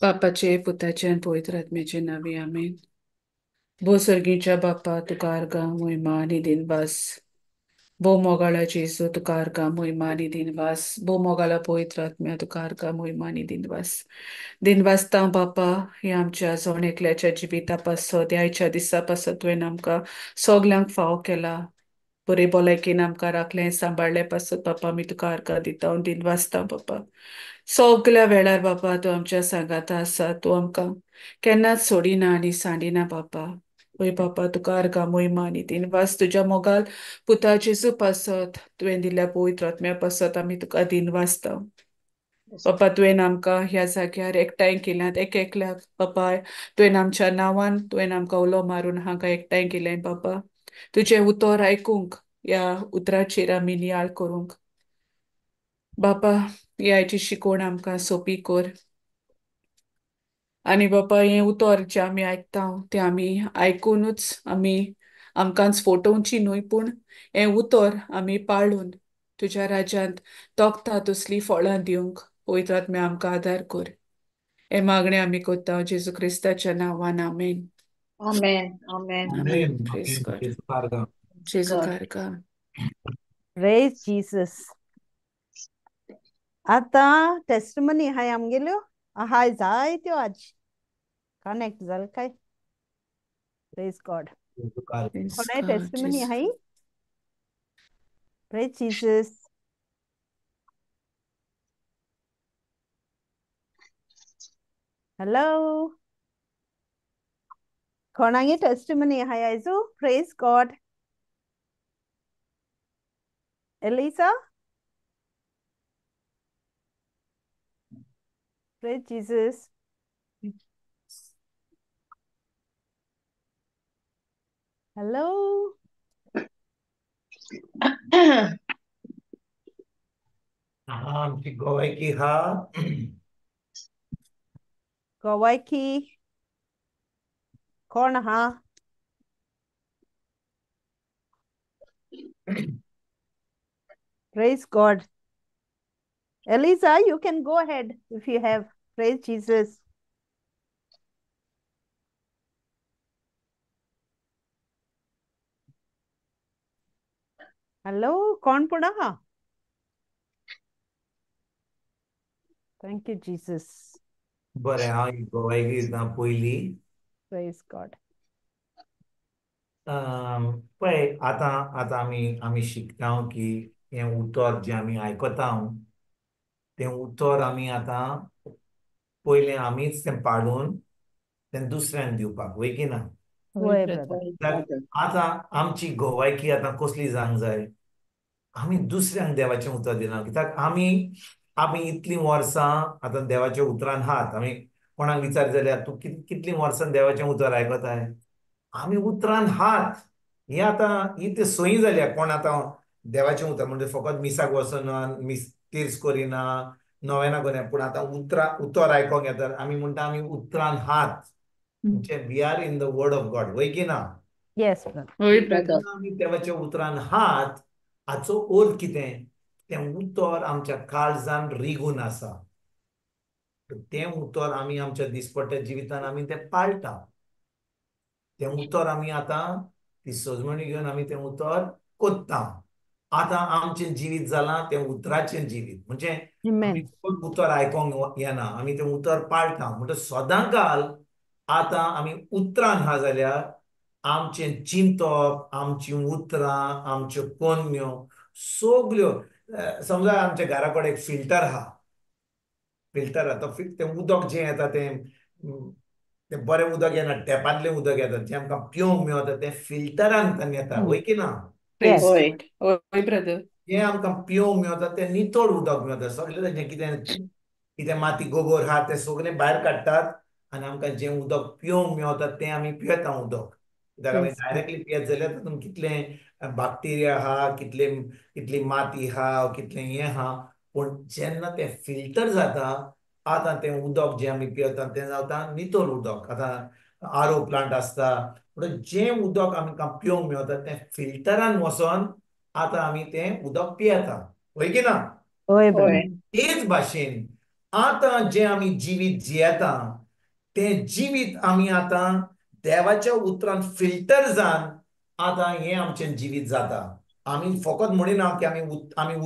बापाचे पुताचे आणि पवित्र आत्म्याचे नावे आमेन. भो सर्गीच्या बाप्पा तुका अर्गा महिमा आणि दिनवास. भो मोगाळा जेजू तुका अर्गा महिमा आणि दिनवास. भो मोगाला पवित्र आत्म्या तुका अर्गा महिमा आणि दिनवास. दिनवासता बापा हे आमच्या जावन एकल्याच्या जिविता पासत आयच्या दिसा पासत तुवें आमकां सगल्यांक फाव केला. बरे भलायकेन आमकां राखलें सांबाळलें पासत बापा आमी तुका आर्गां दिता हांव दिनवासता बापा. सगल्या वेळार बापा तूं आमच्या सांगाता आसा. तूं आमकां केन्नाच सोडिना आनी सांडिना बापा. पळय बापा तुका आर्गां महिमा आनी दिनवास तुज्या मोगाल पुता जेजू पासत तुवें दिल्ल्या पवित्र आत्म्या पासत आमी तुका दिनवासता. बापा तुवें आमकां ह्या जाग्यार एकठांय केल्यात एक एकल्याक बापा. तुवें आमच्या नांवान तुवें आमकां उलो मारून हांगा एकठांय केलें बापा. तुजें उतर आयकूंक ह्या उतराचेर आमी नियाळ करूंक बापा ह्याची शिकोवण आमकां सोपी कर. आनी बापा हें उतर जें आमी आयकता तें आमी आयकूनच आमी आमकांच फोटोवची न्हय पूण हें उतर आमी पाळून तुज्या राज्यांत तोखता तसलीं फळां दिवंक पवित्र आत्म्या आमकां आदार कर. हे मागणें आमी कोत्ता जेजू क्रिस्ताच्या नांवान amen. Amen. Amen. Amen. Amen. Praise Amen. God. Praise God. Jezu God. कारका. Praise Jesus. आता टेस्टमनी हाय आमगेल्यो हाय जायत्यो आज कनेक्ट जाल काय. Praise God. Praise God. Praise कोणाय गॉड. टेस्टमनी हाय. Praise Jesus. हॅलो कोणागे टेस्टमनी हाय आयजो. Praise God. Eliza. Praise Jesus. Hello आमची गोवायकी हा गोवायकी कोण हा. Praise God. Elisa, you can go ahead if you have. Praise Jesus. Hello, कौन पढ़ा हा? Thank you, Jesus. बरें हांव गोवायकी दिता पयली. Praise God. पळय आतां आतां आमी शिकता की हें उतर जें आमी आयकता तें उतर आमी आतां पयलें आमीच तें पाडून तें दुसऱ्यांक दिवपाक वय की ना. वय brother. आतां आमची गोवायकी आतां कसली जावंक जाय. आमी दुसऱ्यांक देवाचें उतर दिना कित्याक आमी इतलीं वर्सां आतां देवाच्या उतरान आहात. आमी कोणाक विचार जाल्यार तूं कितलीं वर्सां देवाचें उतर आयकताय. आमी उतरान आहात. ही आतां ही ती संय जाल्या. कोण आतां देवाचें उतर म्हणजे फकत मिसाक वचना मिस तिर्स करिना नोवेना करिना पूण आतां उतर आयकोंक येता. आमी म्हणटा आमी उतरान आहात म्हणजे we are in the word of God वय की ना. Yes, brother. होय ब्रदर. आमी देवाच्या उतरान आहात हाचो अर्थ कितें. तें उतर आमच्या काळजान रिगून आसा. तें उतर आमी आमच्या दिसपट्ट्या जिवितान आमी तें पाळटा. तें उतर आमी आतां ती सजमणी घेवन आमी तें उतर कोत्ता. आतां आमचें जिवीत जालां तें उतराचें जिवीत म्हणजे आमी Amen. उतर आयकोंक येना आमी तें उतर पाळटा. म्हणटच सदांकाल आतां आमी उतरान आहा जाल्यार आमचें चिंतप आमचीं उतरां आमच्यो पोरण्यो सगल्यो समजा आमच्या घरा कडेन एक फिल्टर आहा. फिल्टर आतां तें उदक जें येता तें बरें उदक येना टॅपांतलें उदक येता जें आमकां पिवंक मेळटा तें फिल्टरांतल्यान येता वय की ना. Praise Yes. गॉड. होय ब्रदर. जें आमकां पिवंक मेळटा तें नितळ उदक मेळटा. सगळें जें कितें माती गोबर आहा तें सगळें भायर काडटात आनी आमकां जें उदक पिवंक मेळटा तें आमी पियेता उदक. कित्याक आमी Praise God. डायरेक्टली पियेत जाल्यार तातूंत कितलें बॅक्टेरिया आहा कितली माती आहा कितलें हें आहा. पूण जेन्ना तें फिल्टर जाता आतां तें उदक जें आमी पियेता तें जाता नितळ उदक. आतां आरो प्लांट आसता म्हणून जें उदक आमकां पिवंक मेळटा तें फिल्टरान वचोन आतां आमी तें उदक पियेता वय की ना. वय brother. Hoy. तेच भाशेन आतां जे आमी जिवीत जियेता ते जिवीत आमी आतां देवाच्या उतरान फिल्टर जावन आतां हें आमचें जिवीत जाता. आमी फकत म्हणिना की आमी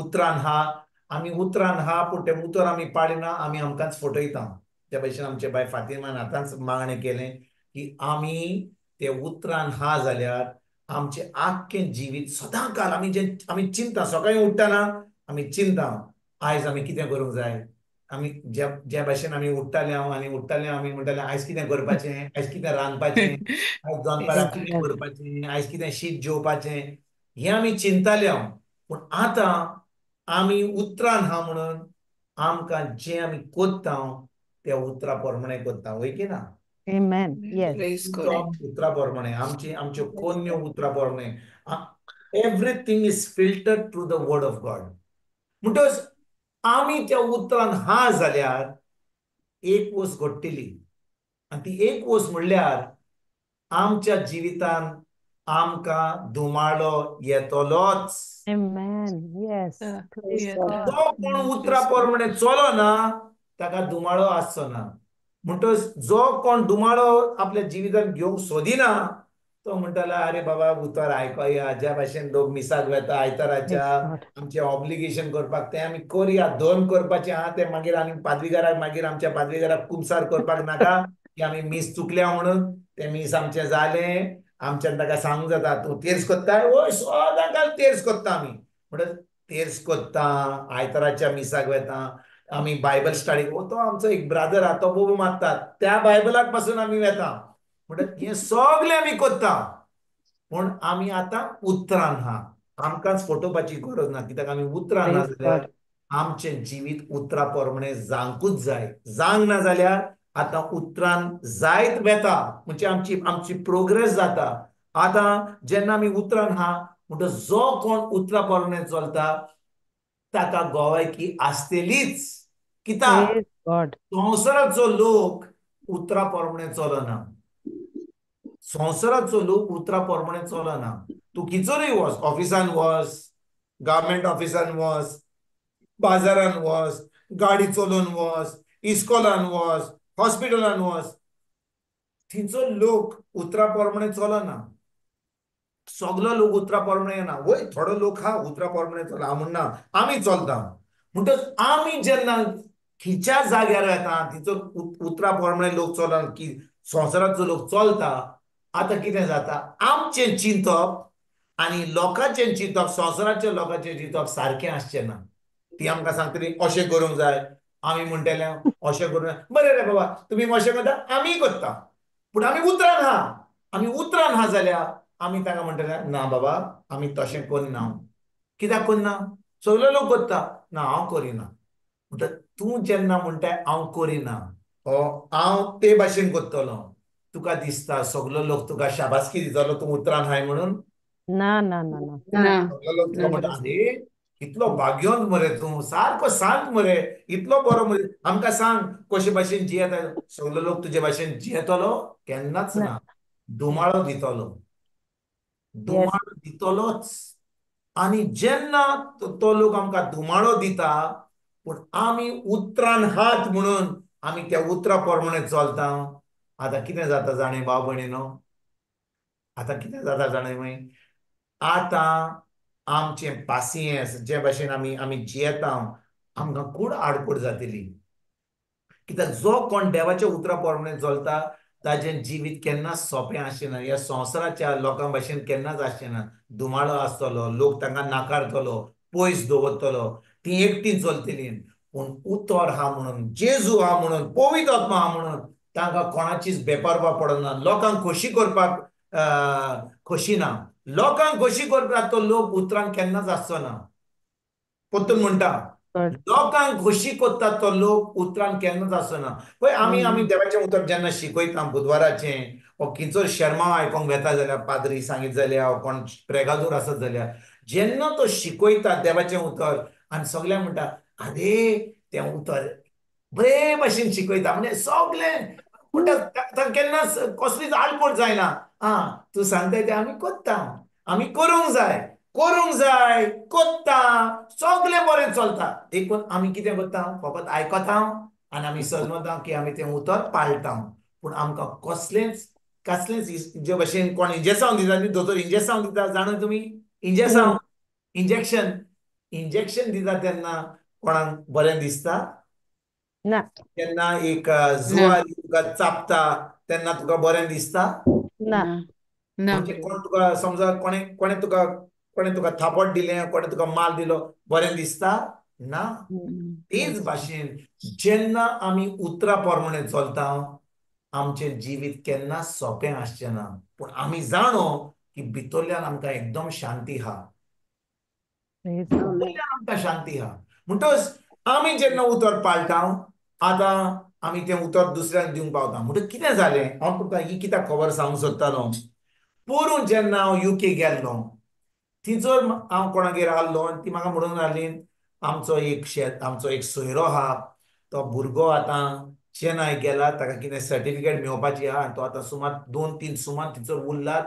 उतरान हा पूण तें उतर आमी पाळिना, आमी आमकांच फटयता. ते भाशेन आमचे बाय फातिमान आतांच मागणें केलें की आमी ते उतरान हा जाल्यार आमचें आख्खें जिवीत सदां काल आमी चिंता, सकाळीं उठ्ठना आमी चिंता आयज आमी कितें करूंक जाय. आमी ज्या भाशेन आमी उठ्ठाले आमी म्हणटाले आयज कितें करपाचें, आयज कितें रांदपाचें, आयज Yes, दनपारां कितें God. करपाचें, आयज कितें शीत जेवपाचें, हें आमी चिंताले हांव. पूण आतां आमी उतरान हा म्हणून आमकां जें आमी कोत्ता त्या उतरा प्रमाणें कोत्ता, वय की ना? Amen. Yes. Praise God. चिंतप उतरा प्रमाणें, आमच्यो कोन्यो उतरा प्रमाणें. Everything is filtered through the word of God. म्हणटच आमी त्या उतरान हा जाल्यार एक वस्त घडटली, आनी ती एक वस्त म्हणल्यार आमच्या जिवितान आमकां धुमाळो येतलोच. Amen. Yes. Praise Yeah, God. जो कोण उतरा Praise God. प्रमाणें चलना ताका धुमाळो आसचो ना. म्हणटच जो कोण धुमाळो आपल्या जिवितांत घेवंक सोदिना तो म्हणटालो अरे बाबा उतर आयकोया, ज्या भाशेन लोक मिसाक वेता आयताराच्या Praise God. आमचें ऑब्लिगेशन करपाक तें आमी करया. दोन करपाचें आहा तें मागीर आमी पाद्रीगाराक मागीर आमच्या पाद्रीगाराक कुमसार करपाक नाका की आमी मीस चुकल्या म्हणून. तें मीस आमचें जालें, आमच्यान ताका सांगूंक जाता तूं तेर्स कोत्ताय, वय सदां काल तेर्स कोत्ता आमी. म्हणटच तेर्स कोत्ता, आयताराच्या मिसाक वेता, आमी बायबल स्टडी, तो आमचो एक ब्रादर आहा तो बोबो मारता त्या बायबलाक पासून आमी वेता. म्हणटच हें सगळें आमी कोत्ता पूण आमी आतां उतरान हा. आमकांच फटोवपाची गरज ना, कित्याक आमी उतरान ना Praise जाल्यार God. आमचें जिवीत उतरा प्रमाणें जावंकूच जाय. जावंक ना जाल्यार आतां उतरान जायत वेता म्हणजे आमची प्रोग्रेस जाता. आतां जेन्ना आमी उतरान हा म्हणटच जो कोण उतरा प्रमाणें चलता ताका गोवायकी आसतलीच. कित्याक Praise God. संवसाराचो लोक उतरा प्रमाणें चलना. संवसाराचो लोक उतरा प्रमाणें चलना. तूं खिचोरय वच, ऑफिसान वच, गव्हर्मेंट ऑफिसान वच, बाजारान वच, गाडी चलोवन वच, इस्कॉलान वच, हॉस्पिटलान वच, थंयचो लोक उतरा प्रमाणें चलना. सगलो लोक उतरा प्रमाणें येना. वय थोडो लोक हा उतरा प्रमाणें चलना, हांव म्हणना आमी चलता. म्हणटच आमी जेन्ना खिच्या जाग्यार येता थंयचो उतरा प्रमाणें लोक चलना की संवसाराचो लोक चलता, आतां कितें जाता आमचें चिंतप आनी लोकांचें चिंतप, संवसाराच्या लोकांचें चिंतप सारकें आसचें ना. ती आमकां सांगतली अशें करूंक जाय, आमी म्हणटले अशें करूंक जाय. बरें रे बाबा तुमी अशें करता आमीय करता, पूण आमी उतरान हा. आमी उतरान हा जाल्यार आमी ताका म्हणटले ना बाबा आमी तशें करना. कित्याक करना? सगळे लोक करता, ना हांव करिना. म्हणटा तूं जेन्ना म्हणटाय हांव करिना, हांव ते भाशेन करतलो, तुका दिसता सगलो लोक तुका शाबासकी दितलो तूं उतरान हाय म्हणून? No, no, no, no. ना सगलो लोक तुका ना म्हणटा खरंच. अरे इतलो भाग्यवंत मरे तूं, सारको सांग मरे, इतलो बरो मरे, आमकां सांग कशे भाशेन जियेता. सगलो लोक तुजे भाशेन जियेतलो? केन्नाच No. ना. धुमाळो दितलो, Yes. धुमाळो दितलोच. आनी जेन्ना तो लोक आमकां धुमाळो दिता पूण आमी उतरान हात म्हणून आमी त्या उतरा प्रमाणें चलता. आतां कितें जाता जाणें भाव भयणीनो, आतां कितें जाता जाणें मय, आतां आमचें पासियेंस जे भाशेन आमी जियेता आमकां खूब आडखड जातली. कित्याक जो कोण देवाच्या उतरा प्रमाणें चलता ताजें जिवीत केन्नाच सोंपें आसचें ना. ह्या संवसाराच्या लोकां भाशेन केन्नाच आसचें ना. धुमाळो आसतलो, लोक तांकां नाकारतलो, पयस दवरतलो, ती एकटीं चलतलीं. पूण उतर हा म्हणून, जेजू हा म्हणून, पवित्र आत्मा हा म्हणून तांकां कोणाचीच बेपरवा पडना. लोकांक खोशी करपाक खोशी ना. लोकांक खोशी करपाक तो लोक उतरान केन्नाच आसचो ना. पोत्तून म्हणटा God. लोकांक खोशी कोत्ता तो लोक उतरान केन्नाच आसना. पळय आमी देवाचें उतर जेन्ना शिकयता बुधवाराचें वा खंयचो शर्मा आयकोंक वेता जाल्यार पाद्री सांगीत जाल्यार कोण प्रेगादूर आसत जाल्यार जेन्ना तो शिकयता देवाचें उतर आनी सगळ्यांक म्हणटा आरे तें उतर बरे भाशेन शिकयता म्हणजे सगळें म्हणटा ताका केन्नाच कसलीच आडखड जायना. तूं सांगताय तें आमी कोत्ता, आमी करूंक जाय, कोत्ता, सगळें बरें चलता. देखून आमी कितें करता फकत आयकता आनी आमी समजता की आमी तें उतर पाळटा, पूण आमकां कसलेंच जे भशेन कोण इंजेक्शन दिता न्ही, दोतोर इंजेक्शन दिता जाणा तुमी, इंजेक्शन इंजेक्शन दिता तेन्ना कोणाक बरें दिसता? ना तेन्ना एक ना जुवारी तुका चापता तेन्ना तुका बरें दिसता? ना ना ना म्हणजे ब्रो. कोण तुका समजा कोणे तुका थापट दिलें, कोणे तुका मार दिलो, बरें दिसता? ना. तेच भाशेन जेन्ना आमी उतरां प्रमाणे चलता, आमचें जिवीत केन्ना सोंपें आसचें ना, पूण आमी जाणो की भितरल्यान आमकां एकदम शांती आहा. Amen. भितरल्यान आमकां शांती आहा. म्हणटच आमी जेन्ना उतर पाळटा, आतां आमी तें उतर दुसऱ्यांक दिवंक पावता. म्हणटच कितें जालें, हांव तुमकां ही कित्याक खबर सांगूंक सोदतालों. पोरूं जेन्ना हांव UK गेल्लों, थंयसर हांव कोणागेर आसलो आनी ती म्हाका म्हणून लागली, आमचो एक सोयरो आहा, तो भुरगो आतां चेन्नय गेला, ताका कितें सर्टिफिकेट मेळोवपाची आहा, आनी तो आतां सुमार 2-3 सुमार थंयसर उरला,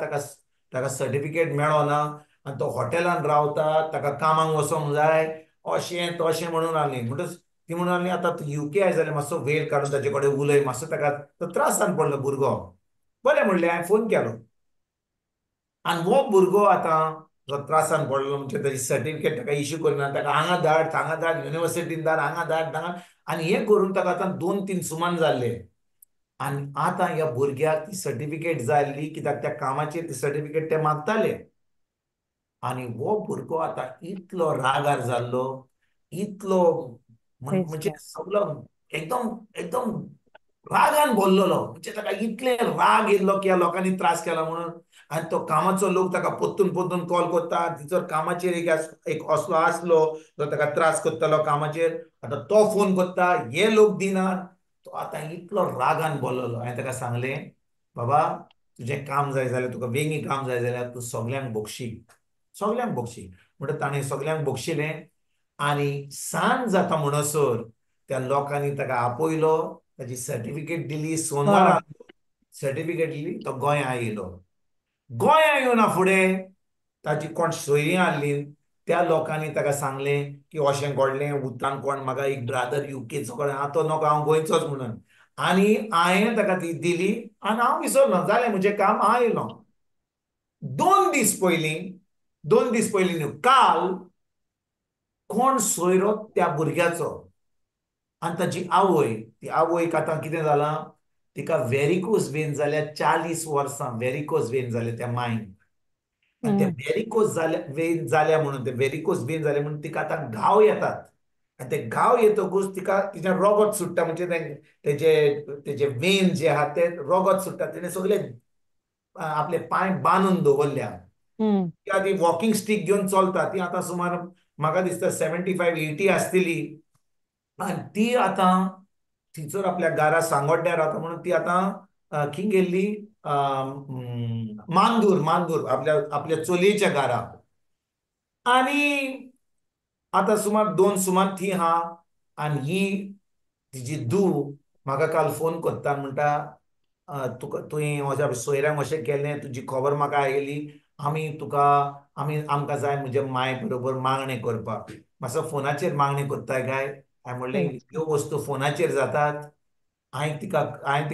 ताका सर्टिफिकेट मेळोना, आनी तो हॉटेलान रावता, ताका कामाक वचोंक जाय, अशें तशें म्हणून लागली. म्हणटच ती म्हणून लागली, आतां तूं UK आयज जाल्यार मातसो वेळ काडून ताजे कडेन उलय, मातसो ताका तो त्रासान पडलो भुरगो. बरें म्हणलें, हांवें फोन केलो. आनी हो भुरगो आतां जो त्रासान पडलो म्हणजे ताची सर्टिफिकेट ताका इश्यू करना, ताका हांगा धाड हांगा धाड, युनिवर्सिटीन धाड, हांगा धाड हांगा, आनी हें करून ताका आतां 2-3 सुमान जाल्ले. आनी आतां ह्या भुरग्याक ती सर्टिफिकेट जाय आसली, कित्याक त्या कामाचेर ती सर्टिफिकेट ते मागताले. आनी हो भुरगो आतां इतलो रागार जाल्लो, इतलो Praise म्हणजे God. सगळो एकदम एकदम रागान भरलेलो. म्हणजे ताका इतले राग येयल्लो की ह्या लोकांनी त्रास केला म्हणून. आनी तो कामाचो लोक ताका पोत्तून पोत्तून कॉल करता. थंयसर कामाचेर एक असलो आसलो जो ताका त्रास करतालो कामाचेर. आतां तो फोन करता, हे लोक दिनात. तो आतां इतलो रागान भरलेलो. हांवें ताका सांगलें, बाबा तुजें काम जाय जाल्यार, तुका बेगी काम जाय जाल्यार तूं सगल्यांक बक्षी. म्हणटा ताणें सगल्यांक बक्षिलें. आनी सांज जाता म्हणसर त्या लोकांनी ताका आपयलो, ताची सर्टिफिकेट दिली, सोनवारा God. सर्टिफिकेट दिली, तो गोंया येयलो. गोंया येवना फुडें ताची कोण सोयरीं आसलीं, त्या लोकांनी ताका सांगलें की अशें घडलें, उदकान कोण म्हाका एक ब्रादर UKचो कळ्ळें, आं तो नोको, हांव गोंयचोच म्हणून. आनी हांवें ताका ती दिली आनी हांव विसरलो, जालें म्हजें काम, हांव येयलो. 2 दीस पयलीं न्हू, काल कोण सोयरो त्या भुरग्याचो आनी ताची आवय, ती आवयक आतां कितें जालां, तिका व्हेरिकोज वेन जाल्या, 40 वर्सां व्हेरिकोज वेन जाल्या त्या मांयक. आनी ते व्हेरिकोज वेन जाल्या म्हणून, ते व्हेरिकोज वेन जाले म्हणून तिका आतां घाव येतात. आनी ते घाव येतकूच तिका तिचें रगत सुट्टा, म्हणजे तेजे वेन जे आहा ते रगत सुट्टा. तिणें सगळे आपले पांय बांदून दवरल्या. ती आतां वॉकिंग स्टीक घेवन चलता. ती आतां सुमार म्हाका दिसता 75-80 आसतली. आनी ती आतां थंयसर आपल्या घरा सांगोड्ड्यार रावता म्हणून ती आतां खंय गेल्ली, मांदूर आपल्या चलयेच्या घरा. आनी आतां सुमार 2 सुमार थी आहा. आनी ही तिची धूव म्हाका काल फोन करता आनी म्हणटा, तुका तुवें म्हज्या सोयऱ्यांक अशें केलें, तुजी खबर म्हाका आयली, आमकां जाय म्हज्या मांय बरोबर मागणें करपाक. मातसो फोनाचेर मागणें करताय काय? हांवें म्हणलें, Praise ह्यो वस्तू फोनाचेर जातात. हांवें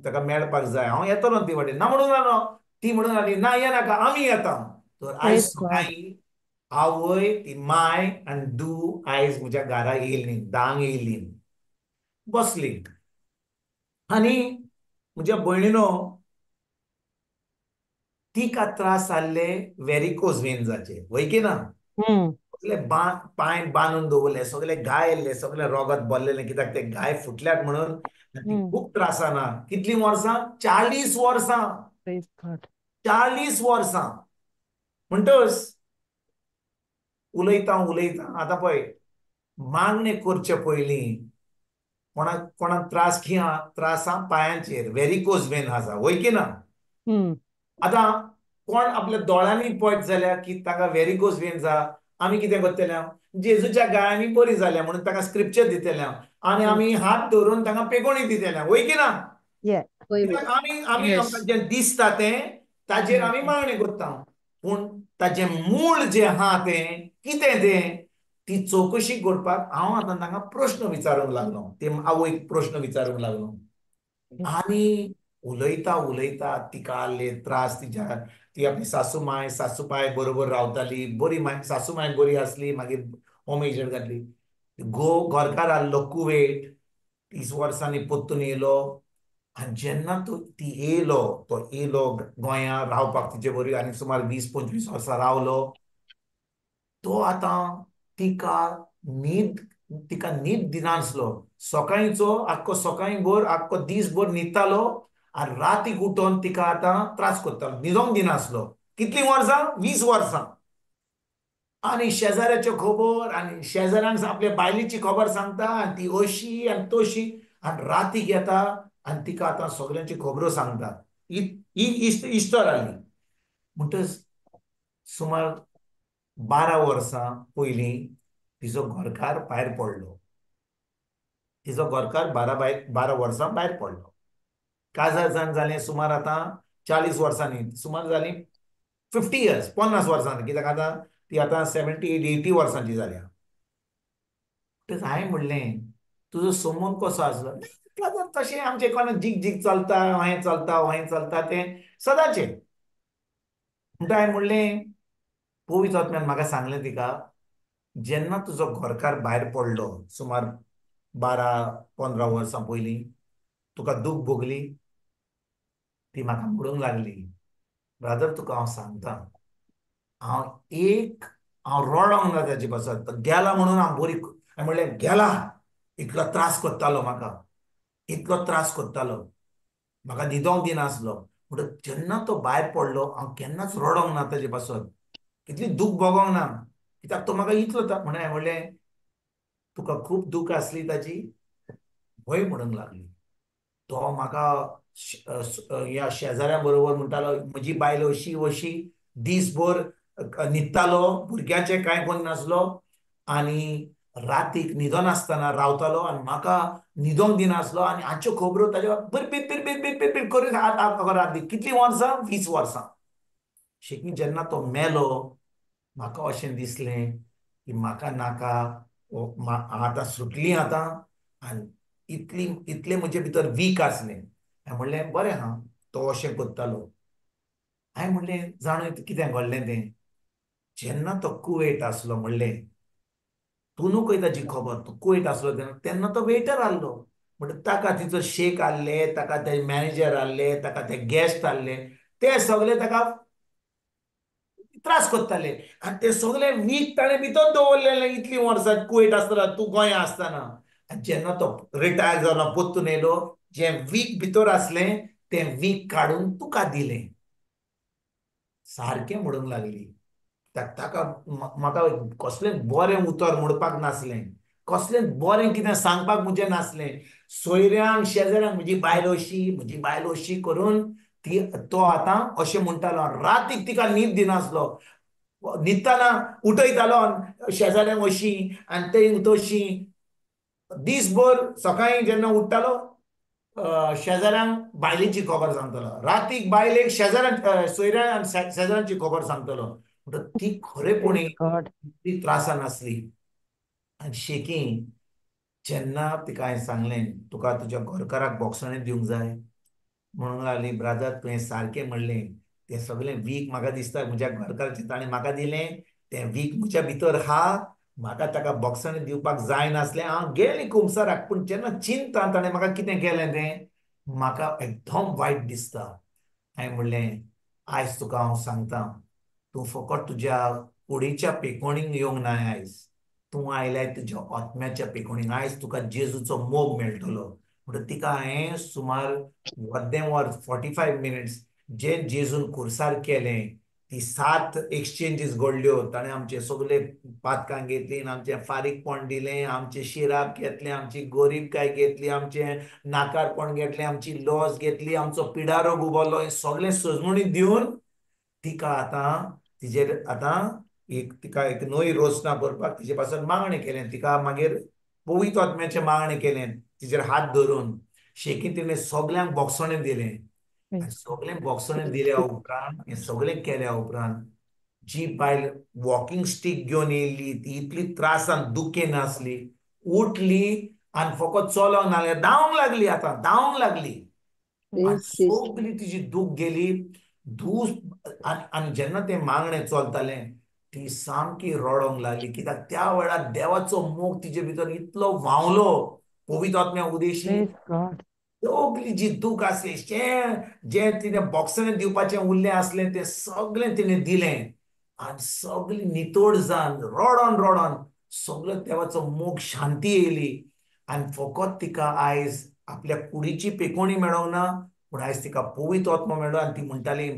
ताका मेळपाक जाय, हांव येतलो ती वाटेन. ना म्हणून जालो. ती म्हणून लागली, ना येनाका, आमी येता. तर आयज Praise God. सकाळीं आवय, ती मांय आनी धूव आयज म्हज्या घरा येयलीं, धांक येयलीं, बसलीं. आनी म्हज्या भयणीनो, तिका त्रास जाल्ले व्हेरिकोज वेन्साचे, वय की ना? सगळे पांय बांदून दवरले, सगळे घाय येयल्ले, सगळे रगत भरलेलें, कित्याक ते घाय फुटल्यात म्हणून. आनी ती खूब त्रासान आहा. कितलीं वर्सां? 40 वर्सां. Praise God. 40 वर्सां. म्हणटच उलयता आतां पळय, मागणें करचे पयलीं कोणाक त्रास खंय आहा? त्रास आहा पांयांचेर, व्हेरिकोज वेन आसा, वय की ना? आतां कोण आपल्या दोळ्यांनी पळयत जाल्यार की ताका व्हेरिकोज वेन्स आहा, आमी कितें करतले? जेजूच्या गायांनी बरी जाल्या म्हणून ताका स्क्रिप्चर दितले, आनी आमी हात धरून तांकां पेगोणी दितले, वय की ना? Yeah. कित्याक आमी येस. आमकां जें दिसता तें ताजेर आमी मागणी करता. पूण ताजें मूळ जें आहा तें कितें तें? ती चौकशी करपाक हांव आतां तांकां प्रश्न विचारूंक लागलो, ते आवयक प्रश्न विचारूंक लागलो. आणि उलयता उलयता तिका आसले त्रास, ती आपली सासूमाय बरोबर रावताली, बरी सासूमाय बरी आसली, मागीर होम एजंट घातली. घरकार आहलो कुवेट, 30 वर्सांनी परतून येयलो. आनी जेन्ना ती येयलो, तो येयलो गोंयांत रावपाक तिचे बरोबर आनी सुमार 20-25 वर्सां रावलो. तो आतां तिका न्हीद दिनासलो. सकाळींचो आख्खो सकाळी भर आख्खो दीस भर न्हिदतालो आनी रातीक उठोन तिका आतां त्रास करतालो, न्हिदोंक दिनासलो. कितलीं वर्सां? 20 वर्सां. आनी शेजाऱ्याच्यो खबर आनी शेजाऱ्यांक आपल्या बायलेची खबर सांगता, आनी ती अशी आनी तशी, आनी रातीक येता आनी तिका आतां सगळ्यांची खबरो सांगता. ही इश्तर आली. म्हणटच सुमार 12 वर्सां पयलीं तिचो घरकार भायर पडलो. तिचो घरकार 12 वर्सां भायर पडलो. काजार जावन जालें सुमार आतां 40 वर्सांनी, सुमार जालीं 50 इयर्स, 50 वर्सांनी, कित्याक आतां ती आतां 70-80 वर्सांची जाल्या. हांवें म्हणलें, तुजो संबंद कसो आसलो? तशें आमचें कोण जीक जीक चलता, हें चलता तें सदांचें. म्हणटा हांवें म्हणलें, पवित्र आत्म्यान म्हाका सांगलें तिका, जेन्ना तुजो घरकार भायर पडलो सुमार 12-15 वर्सां पयलीं, तुका दूख भोगली? ती म्हाका म्हणूंक लागली, ब्रदर तुका हांव सांगता, हांव रडोंक ना ताचे पासत. गेला म्हणून हांव बरी. हांवें म्हणलें गेला? इतलो त्रास करतालो म्हाका, इतलो त्रास करतालो, म्हाका न्हिदोंक दिनासलो. म्हणटच जेन्ना तो भायर पडलो, हांव केन्नाच रडोंक ना ताचे पासत, इतली दूख भोगोंक ना, कित्याक तो म्हाका इतलो म्हणून हांवें म्हणलें, तुका खूब दूख आसली ताची? भंय म्हणूंक लागली. तो म्हाका ह्या शेजाऱ्या बरोबर म्हणटालो, म्हजी बायल अशी अशी, दीसभर न्हिदतालो, भुरग्याचें कांय करनासलो, आनी रातीक न्हिदनासतना रावतालो आनी म्हाका न्हिदोंक दिनासलो, आनी हाच्यो खबरो ताज्या बिरबीर करून रात दी. कितलीं वर्सां? 20 वर्सां. शेकी जेन्ना तो मेलो, म्हाका अशें दिसलें की म्हाका नाका, आतां सुटलीं आतां, आनी इतलें म्हजे भितर वीक आसलें. हांवें म्हणलें बरें आहा, तो अशें करतालो. हांवें म्हणलें जाणा कितें घडलें तें? जेन्ना तो कुवेट आसलो, म्हणलें तूं न्हू खंय ताची खबर, तो कुवेट आसलो तेन्ना तो वेटर आहलो. म्हणटा ताका तिचो शेक आहले, ताका ते मॅनेजर आहले, ताका ते गेस्ट आहले, ते सगळे ताका त्रास करताले. आनी ते सगळे वीक ताणें भितर दवरलेले इतलीं वर्सां कुवेट आसतना, तूं गोंया आसतना. आनी जेन्ना तो रिटायर जालो, परतून येयलो, जें वीक भितर आसलें तें वीक काडून तुका दिलें, सारकें म्हणूंक लागली. ताका म्हाका कसलें बरें उतर म्हणपाक नासलें, कसलें बरें कितें सांगपाक म्हजें नासलें. सोयऱ्यांक शेजाऱ्यांक म्हजी बायल अशी करून तो आतां अशें म्हणटालो. रातीक तिका न्हीद दिनासलो, न्हिदतना उठयतालो शेजाऱ्यांक अशी आनी ते तशी. दीसभर सकाळीं जेन्ना उठतालो, शेजाऱ्यांक बायलेची खबर सांगतालो, रातीक बायलेक सोयऱ्यां आनी शेजाऱ्यांची खबर सांगतालो. म्हणटा ती खरेपणी ती त्रासान आसली. आनी शेकी जेन्ना तिका हांवें सांगलें, तुका तुज्या घरकाराक बोगसणें दिवंक जाय, म्हणूंक लागली, ब्रादर तुवें सारकें म्हणलें, तें सगळें वीक म्हाका दिसता म्हज्या घरकाराचें ताणें म्हाका दिलें, तें वीक म्हज्या भितर आहा, म्हाका ताका बोगसणें दिवपाक जाय नासलें. हांव गेलें कुंबसाराक, पूण जेन्ना चिंतता ताणें म्हाका कितें केलें तें म्हाका एकदम वायट दिसता. हांवें म्हणलें आयज तुका हांव सांगता, तूं फकत तुज्या कुडीच्या पेकोणीक येवंक ना आयज, तूं आयल्याय तुज्या आत्म्याच्या पेकोणीक. आयज तुका जेजूचो मोग मेळटलो. म्हणटा तिका हांवें सुमार अर्दें वर 45 मिनिट्स जे जेजून खुर्सार केलें, ती 7 एक्सचेंजीस घडल्यो. ताणें आमचे सगळे पातकां घेतलीं, आमचें फारीकपण दिलें, आमचें शिराप घेतलें, आमची गोरीबकाय घेतली, आमचें नाकारपण घेतलें, आमची लॉस घेतली, आमचो पिडारो उबारलो. हें सगळें सजमणीक दिवन तिका आतां तिजेर तिका एक नवी रोसना करपाक तिचे पासून मागणें केलें. तिका मागीर पवित्र आत्म्याचें मागणें केलें तिजेर हात धरून. शेकी तिणें सगल्यांक बोगसणें दिलें. आनी सगळें बोगसणें दिल्या उपरांत, हें सगळें केल्या उपरांत जी बायल वॉकिंग स्टिक घेवन येयल्ली ती इतली त्रासान दुखेन आसली, उठली आणि फकत चलोंक नासले, धांवंक लागली, आतां धांवंक लागली आणि Praise Jesus. सगळी तिची दूख गेली. धूस आणि जेन्ना ते मागणें चलताले ती सामकी रडोंक लागली, कित्याक त्या वेळार देवाचो मोग तिचे भितर इतलो व्हांवलो पवित्र आत्म्या उदेशी. Praise God. सगळी जी दूख आसली, जे तिणें बॉक्सांनी दिवपाचें उरलें आसलें तें सगळें तिणें दिलें आणि सगळी नितोड जावन रडोन रडोन सगळो देवाचो मोग शांती येयली आणि फकत तिका आयज आपल्या कुडीची पेकोणी मेळोंक ना, पूण आयज तिका पवित्र आत्मो मेळ्ळो आणि ती म्हणटाली,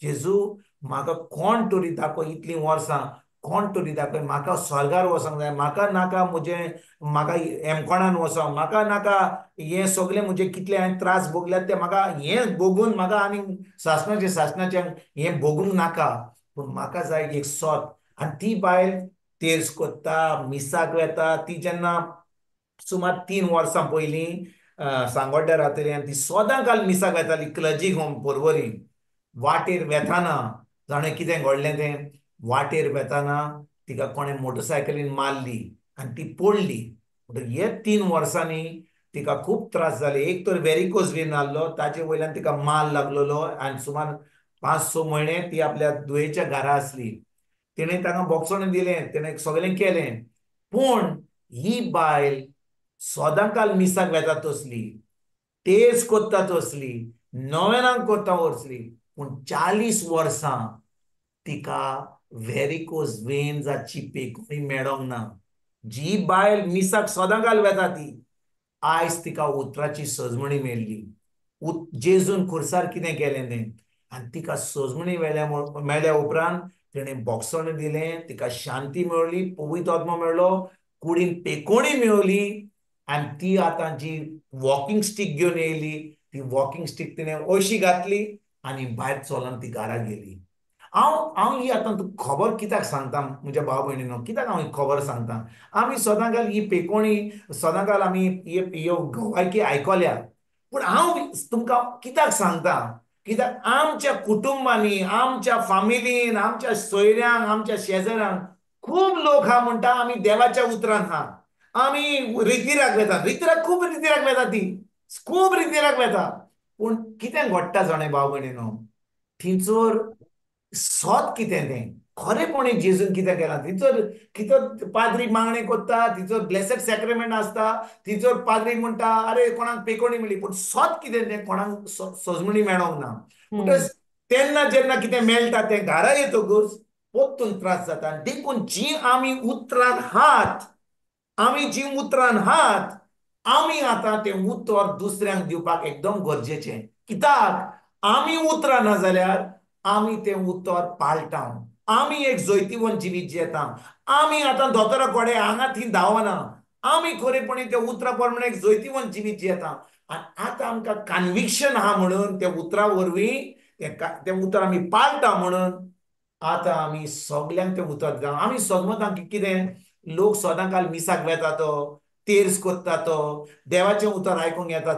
जेजू म्हाका कोण तरी दाखय, इतलीं वर्सां कोण तरी दाखय, म्हाका स्वर्गार वचोंक जाय, म्हाका नाका म्हाका एमकोणान वचोंक, म्हाका नाका हे सगळे म्हजे कितले हांवें त्रास भोगल्यात ते म्हाका हें भोगून म्हाका आनी सासणाचे हें भोगूंक नाका, पूण म्हाका जाय एक सोत. आनी ती बायल तेर्स कोत्ता, मिसाक वेता. ती जेन्ना सुमार 3 वर्सां पयलीं सांगोड्ड्या रावतली आनी ती सदांकाल मिसाक वेताली क्लर्जी होम पर्वरी. वाटेर वेताना जाणें कितें घडलें तें, वाटेर वेताना तिका कोणें मोटरसायकलीन मारली आनी ती पडली. हे 3 वर्सांनी तिका खूब त्रास जाले. एक तर वेरिकोज वेन आसलो, ताचे वयल्यान तिका माल लागलेलो आनी सुमार 5-6 म्हयने ती आपल्या दुयेच्या घरा आसली. तिणें ताका बॉक्सोन दिलें, तिणें सगळें केलें, पूण ही बायल सदांकाल मिसाक वेता तसली, तेज कोत्ता तसली, नोवेनाक कोत्ता वचली, पूण 40 वर्सां तिका व्हेरिकोज वेन जावची पेकोणी मेळोंक ना. जी बायल मिसाक सदांकाल वेता ती आयज तिका उतराची सजमणी मेळ्ळी. जेजून खुर्सार कितें केलें तें आनी तिका सजमणी मेळ्ळ्या उपरांत तिणें बॉक्सोन दिलें, तिका शांती मेळ्ळी, पवित्र आत्मो मेळ्ळो, कुडीन पेकोणी मेळ्ळी आनी ती आतां जी वॉकिंग स्टीक घेवन येयली ती वॉकिंग स्टीक तिणें अशी घातली आनी भायर चलोन ती घरा गेली. हांव ही आतां तुका खबर कित्याक सांगता म्हज्या भाव भयणीनो, कित्याक हांव ही खबर सांगता. आमी सदांकाल ही पेकोणी सदांकाल आमी ह्यो गवायकी आयकल्या, पूण हांव तुमकां कित्याक सांगता, कित्याक आमच्या कुटुंबांनी, आमच्या फामिलीन, आमच्या सोयऱ्यांक, आमच्या शेजाऱ्यांक खूब लोक हा म्हणटा आमी देवाच्या उतरान हा, आमी रितीराक वेता. रितीराक खूब रितीराक वेता, ती खूब रितीराक वेता, पूण कितें घडटा जाणें भाव भयणीनो, थंयसर सोत कितें तें खरेपणी जेजून कितें केलां, थंयसर पाद्री मागणें कोत्ता, थंयसर ब्लेसड सॅक्रेमेंट आसता, थंयसर पाद्री म्हणटा अरे कोणाक पेकोणी मेळ्ळी, पूण सोत कितें तें कोणाक सजमणी मेळोंक ना. म्हणटच तेन्ना जेन्ना कितें मेळटा तें घरा येतकूच पोत्तून त्रास जाता. देखून जी आमी उतरान हात, आमी आतां तें उतर दुसऱ्यांक दिवपाक एकदम गरजेचें. कित्याक आमी उतरां ना जाल्यार आमी तें उतर पाळटा, आमी एक जैतिवंत जिवीत जियेता. आमी आतां दोतोरा कोडे हांगा थी धांवना, आमी खरेपणी त्या उतरा प्रमाणे एक जैतिवंत जिवीत जियेता. आनी आतां आमकां कन्विक्शन आहा म्हणून त्या उतरा वरवीं तें उतर आमी पाळटा म्हणून आतां आमी सगल्यांक तें उतर दिता. आमी सगमतां कितें लोक सदांकाल मिसाक वेता तो, तेर्स कोत्ता तो, देवाचें उतर आयकूंक येता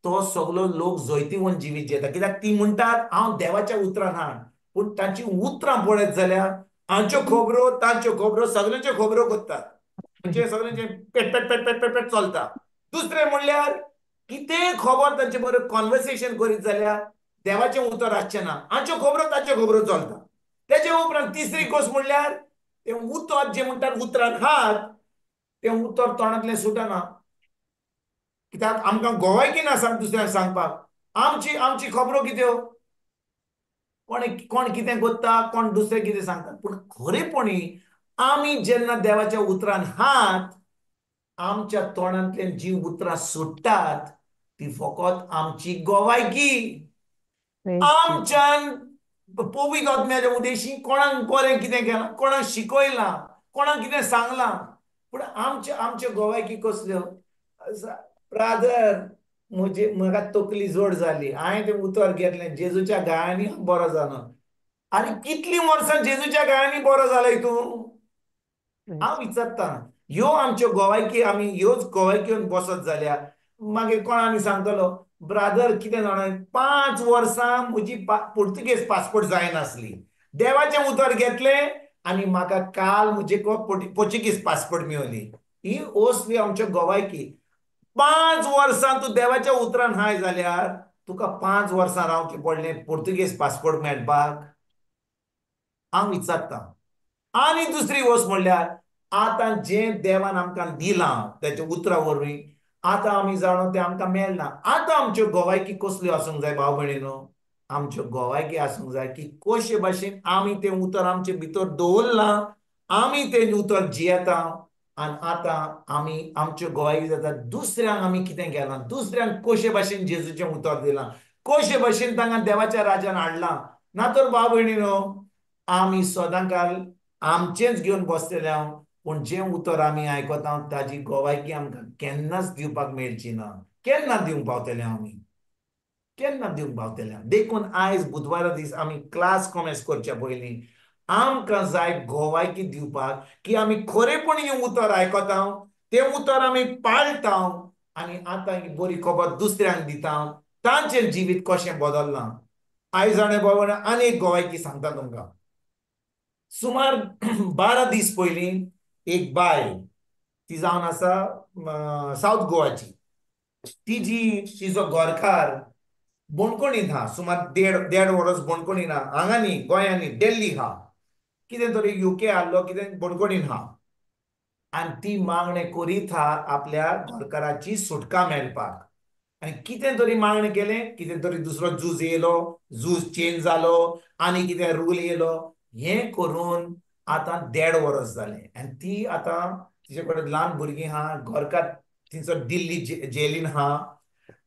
तो सगलो लोक जैतिवंत जिवीत जियेता. कित्याक ती म्हणटात हांव देवाच्या उतरान हा, पूण तांची उतरां पळयत जाल्यार हांच्यो खबरो तांच्यो खबरो सगल्यांच्यो खबरो कोत्तात, म्हणजे सगळ्यांचे पेट पेट पेट पेट पेट पेट चलता. दुसरें म्हणल्यार कितेंय खबर तांचे बरोबर कॉन्वर्सेशन करीत जाल्यार देवाचें उतर आसचें ना, हांच्यो खबरो तांच्यो खबरो चलता. तेचे उपरांत तिसरी गोश्ट म्हणल्यार तें उतर जें म्हणटात उतरान हात, तें उतर तोंडांतलें सुटना. कित्याक आमकां गोवायकी ना दुसऱ्यांक सांगपाक, आमची खबरो कित्यो, कोण कितें कोत्ता, कोण दुसरें कितें सांगता. पूण खरेपणी आमी जेन्ना देवाच्या उतरान हात, आमच्या तोंडांतल्यान जी उतरां सुट्टात ती फकत आमची गोवायकी. आमच्यान पवित्र आत्म्याच्या उदेशी कोणाक बरें कितें केलां, कोणाक शिकयलां, कोणाक कितें सांगलां, पूण आमच्यो गोवायकी कसल्यो. ब्रादर म्हाका तकली जड जाली, हांवें तें उतर घेतलें, जेजूच्या गायांनी बरो जालो. आनी कितलीं वर्सां जेजूच्या गायांनी बरो जालो तूं. हांव विचारता, ह्यो आमच्यो गोवायकी, आमी ह्योच गोवायकीन बसत जाल्यार मागीर कोण आनी सांगतलो ब्रादर कितें जाणां 5 वर्सां म्हजी पुर्तुगेज पासपोर्ट जायनासली देवाचें उतर घेतलें आनी म्हाका काल म्हजे पोर्चुगीज पासपोर्ट मेळ्ळी. ही ओसली आमच्या गोवायकी. 5 वर्सां तूं देवाच्या उतरान हाय जाल्यार तुका 5 वर्सां रावचें पडलें पोर्तुगेज पासपोर्ट मेळपाक. हांव विचारतां. आनी दुसरी वस्त म्हणल्यार आतां जें देवान आमकां दिलां त्याच्या उतरा वरवीं आतां आमी जाणो तें आमकां मेळना. आतां आमच्यो गोवायकी कसल्यो आसूंक जाय भाव भयणीनो? आमच्यो गोवायकी आसूंक जाय की कशे भाशेन आमी तें उतर आमचे भितर दवरलां, आमी तें उतर जियेता आनी आतां आमी आमच्यो गोवायकी जाता दुसऱ्यांक आमी कितें केलां, दुसऱ्यांक कशे भाशेन जेजूचें उतर दिलां, कशे भाशेन तांकां देवाच्या राज्यान हाडलां. ना तर भाव भयणीनो आमी सदां काल आमचेंच घेवन बसलेले हांव, पूण जें उतर आमी आयकता ताजी गोवायकी आमकां केन्नाच दिवपाक मेळची ना. केन्ना दिवंक पावतले आमी? केन्ना दिवंक पावतले? देखून आयज बुधवारा दीस आमी क्लास कॉमेस करच्या पयलीं आमकां जाय गोवायकी दिवपाक की आमी खरेपणी हें उतर आयकता, तें उतर आमी पाळटा आनी आतां ही बरी खबर दुसऱ्यांक दिता, तांचें जिवीत कशें बदल्लां. आयज आनी एक गोवायकी सांगता तुमकां. सुमार 12 दीस पयलीं एक बायल, ती जावन आसा सावथ गोवाची. तिजो घरकार बोणकोणींत हा, सुमार देड वर्स बोणकोणीन हा. हांगा न्ही, गोंयां न्ही, दिल्ली हा. कितें तरी UK आहलो, कितें बोणकोणीन हा. आनी ती मागणें करीत हा आपल्या घरकाराची सुटका मेळपाक. आनी कितें तरी मागणें केलें, कितें तरी दुसरो जूज येयलो, जूज चेंज जालो आनी कितें रूल येयलो. हें करून आतां 1.5 वर्स जालें आनी ती आतां तिचे कडेन ल्हान भुरगीं हा, घरकार तिचो दिल्ली जेलीन हा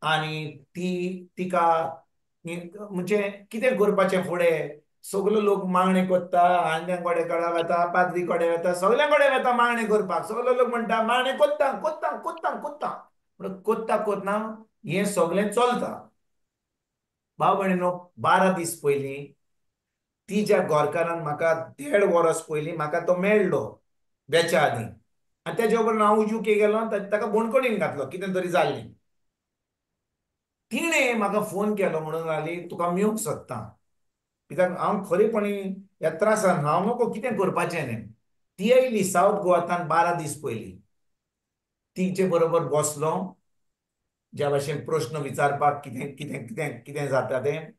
आनी तिका म्हणजे कितें करपाचें फुडें? सगलो लोक मागणें करता, आंग्यां कडेन वता, पाद्री कडेन वता, सगल्या कडेन वता मागणें करपाक. सगलो लोक म्हणटा मागणें कोत्ता कोत्ता कोत्ता कोत्ता, पूण कोत्ता कोतना हें सगलें चलता. भाव भयणीनो, 12 दीस पयलीं तिच्या घरकारान म्हाका 1.5 वर्स पयलीं म्हाका तो मेळ्ळो वेच्या आदीं. आनी तेज्या उपरांत हांव UK गेलो आनी ताका बोणकोणीन घातलो, कितें तरी जाल्लें. तिणें म्हाका फोन केलो म्हणून लागली तुका मेळूंक सोदता. कित्याक हांव खरेपणी ह्या त्रासान हांव नको कितें करपाचें न्ही. ती येयली सावथ गोवांतल्यान 12 दीस पयलीं. तिचे बरोबर बसलो, ज्या भाशेन प्रश्न विचारपाक कितें कितें कितें कितें जाता तें.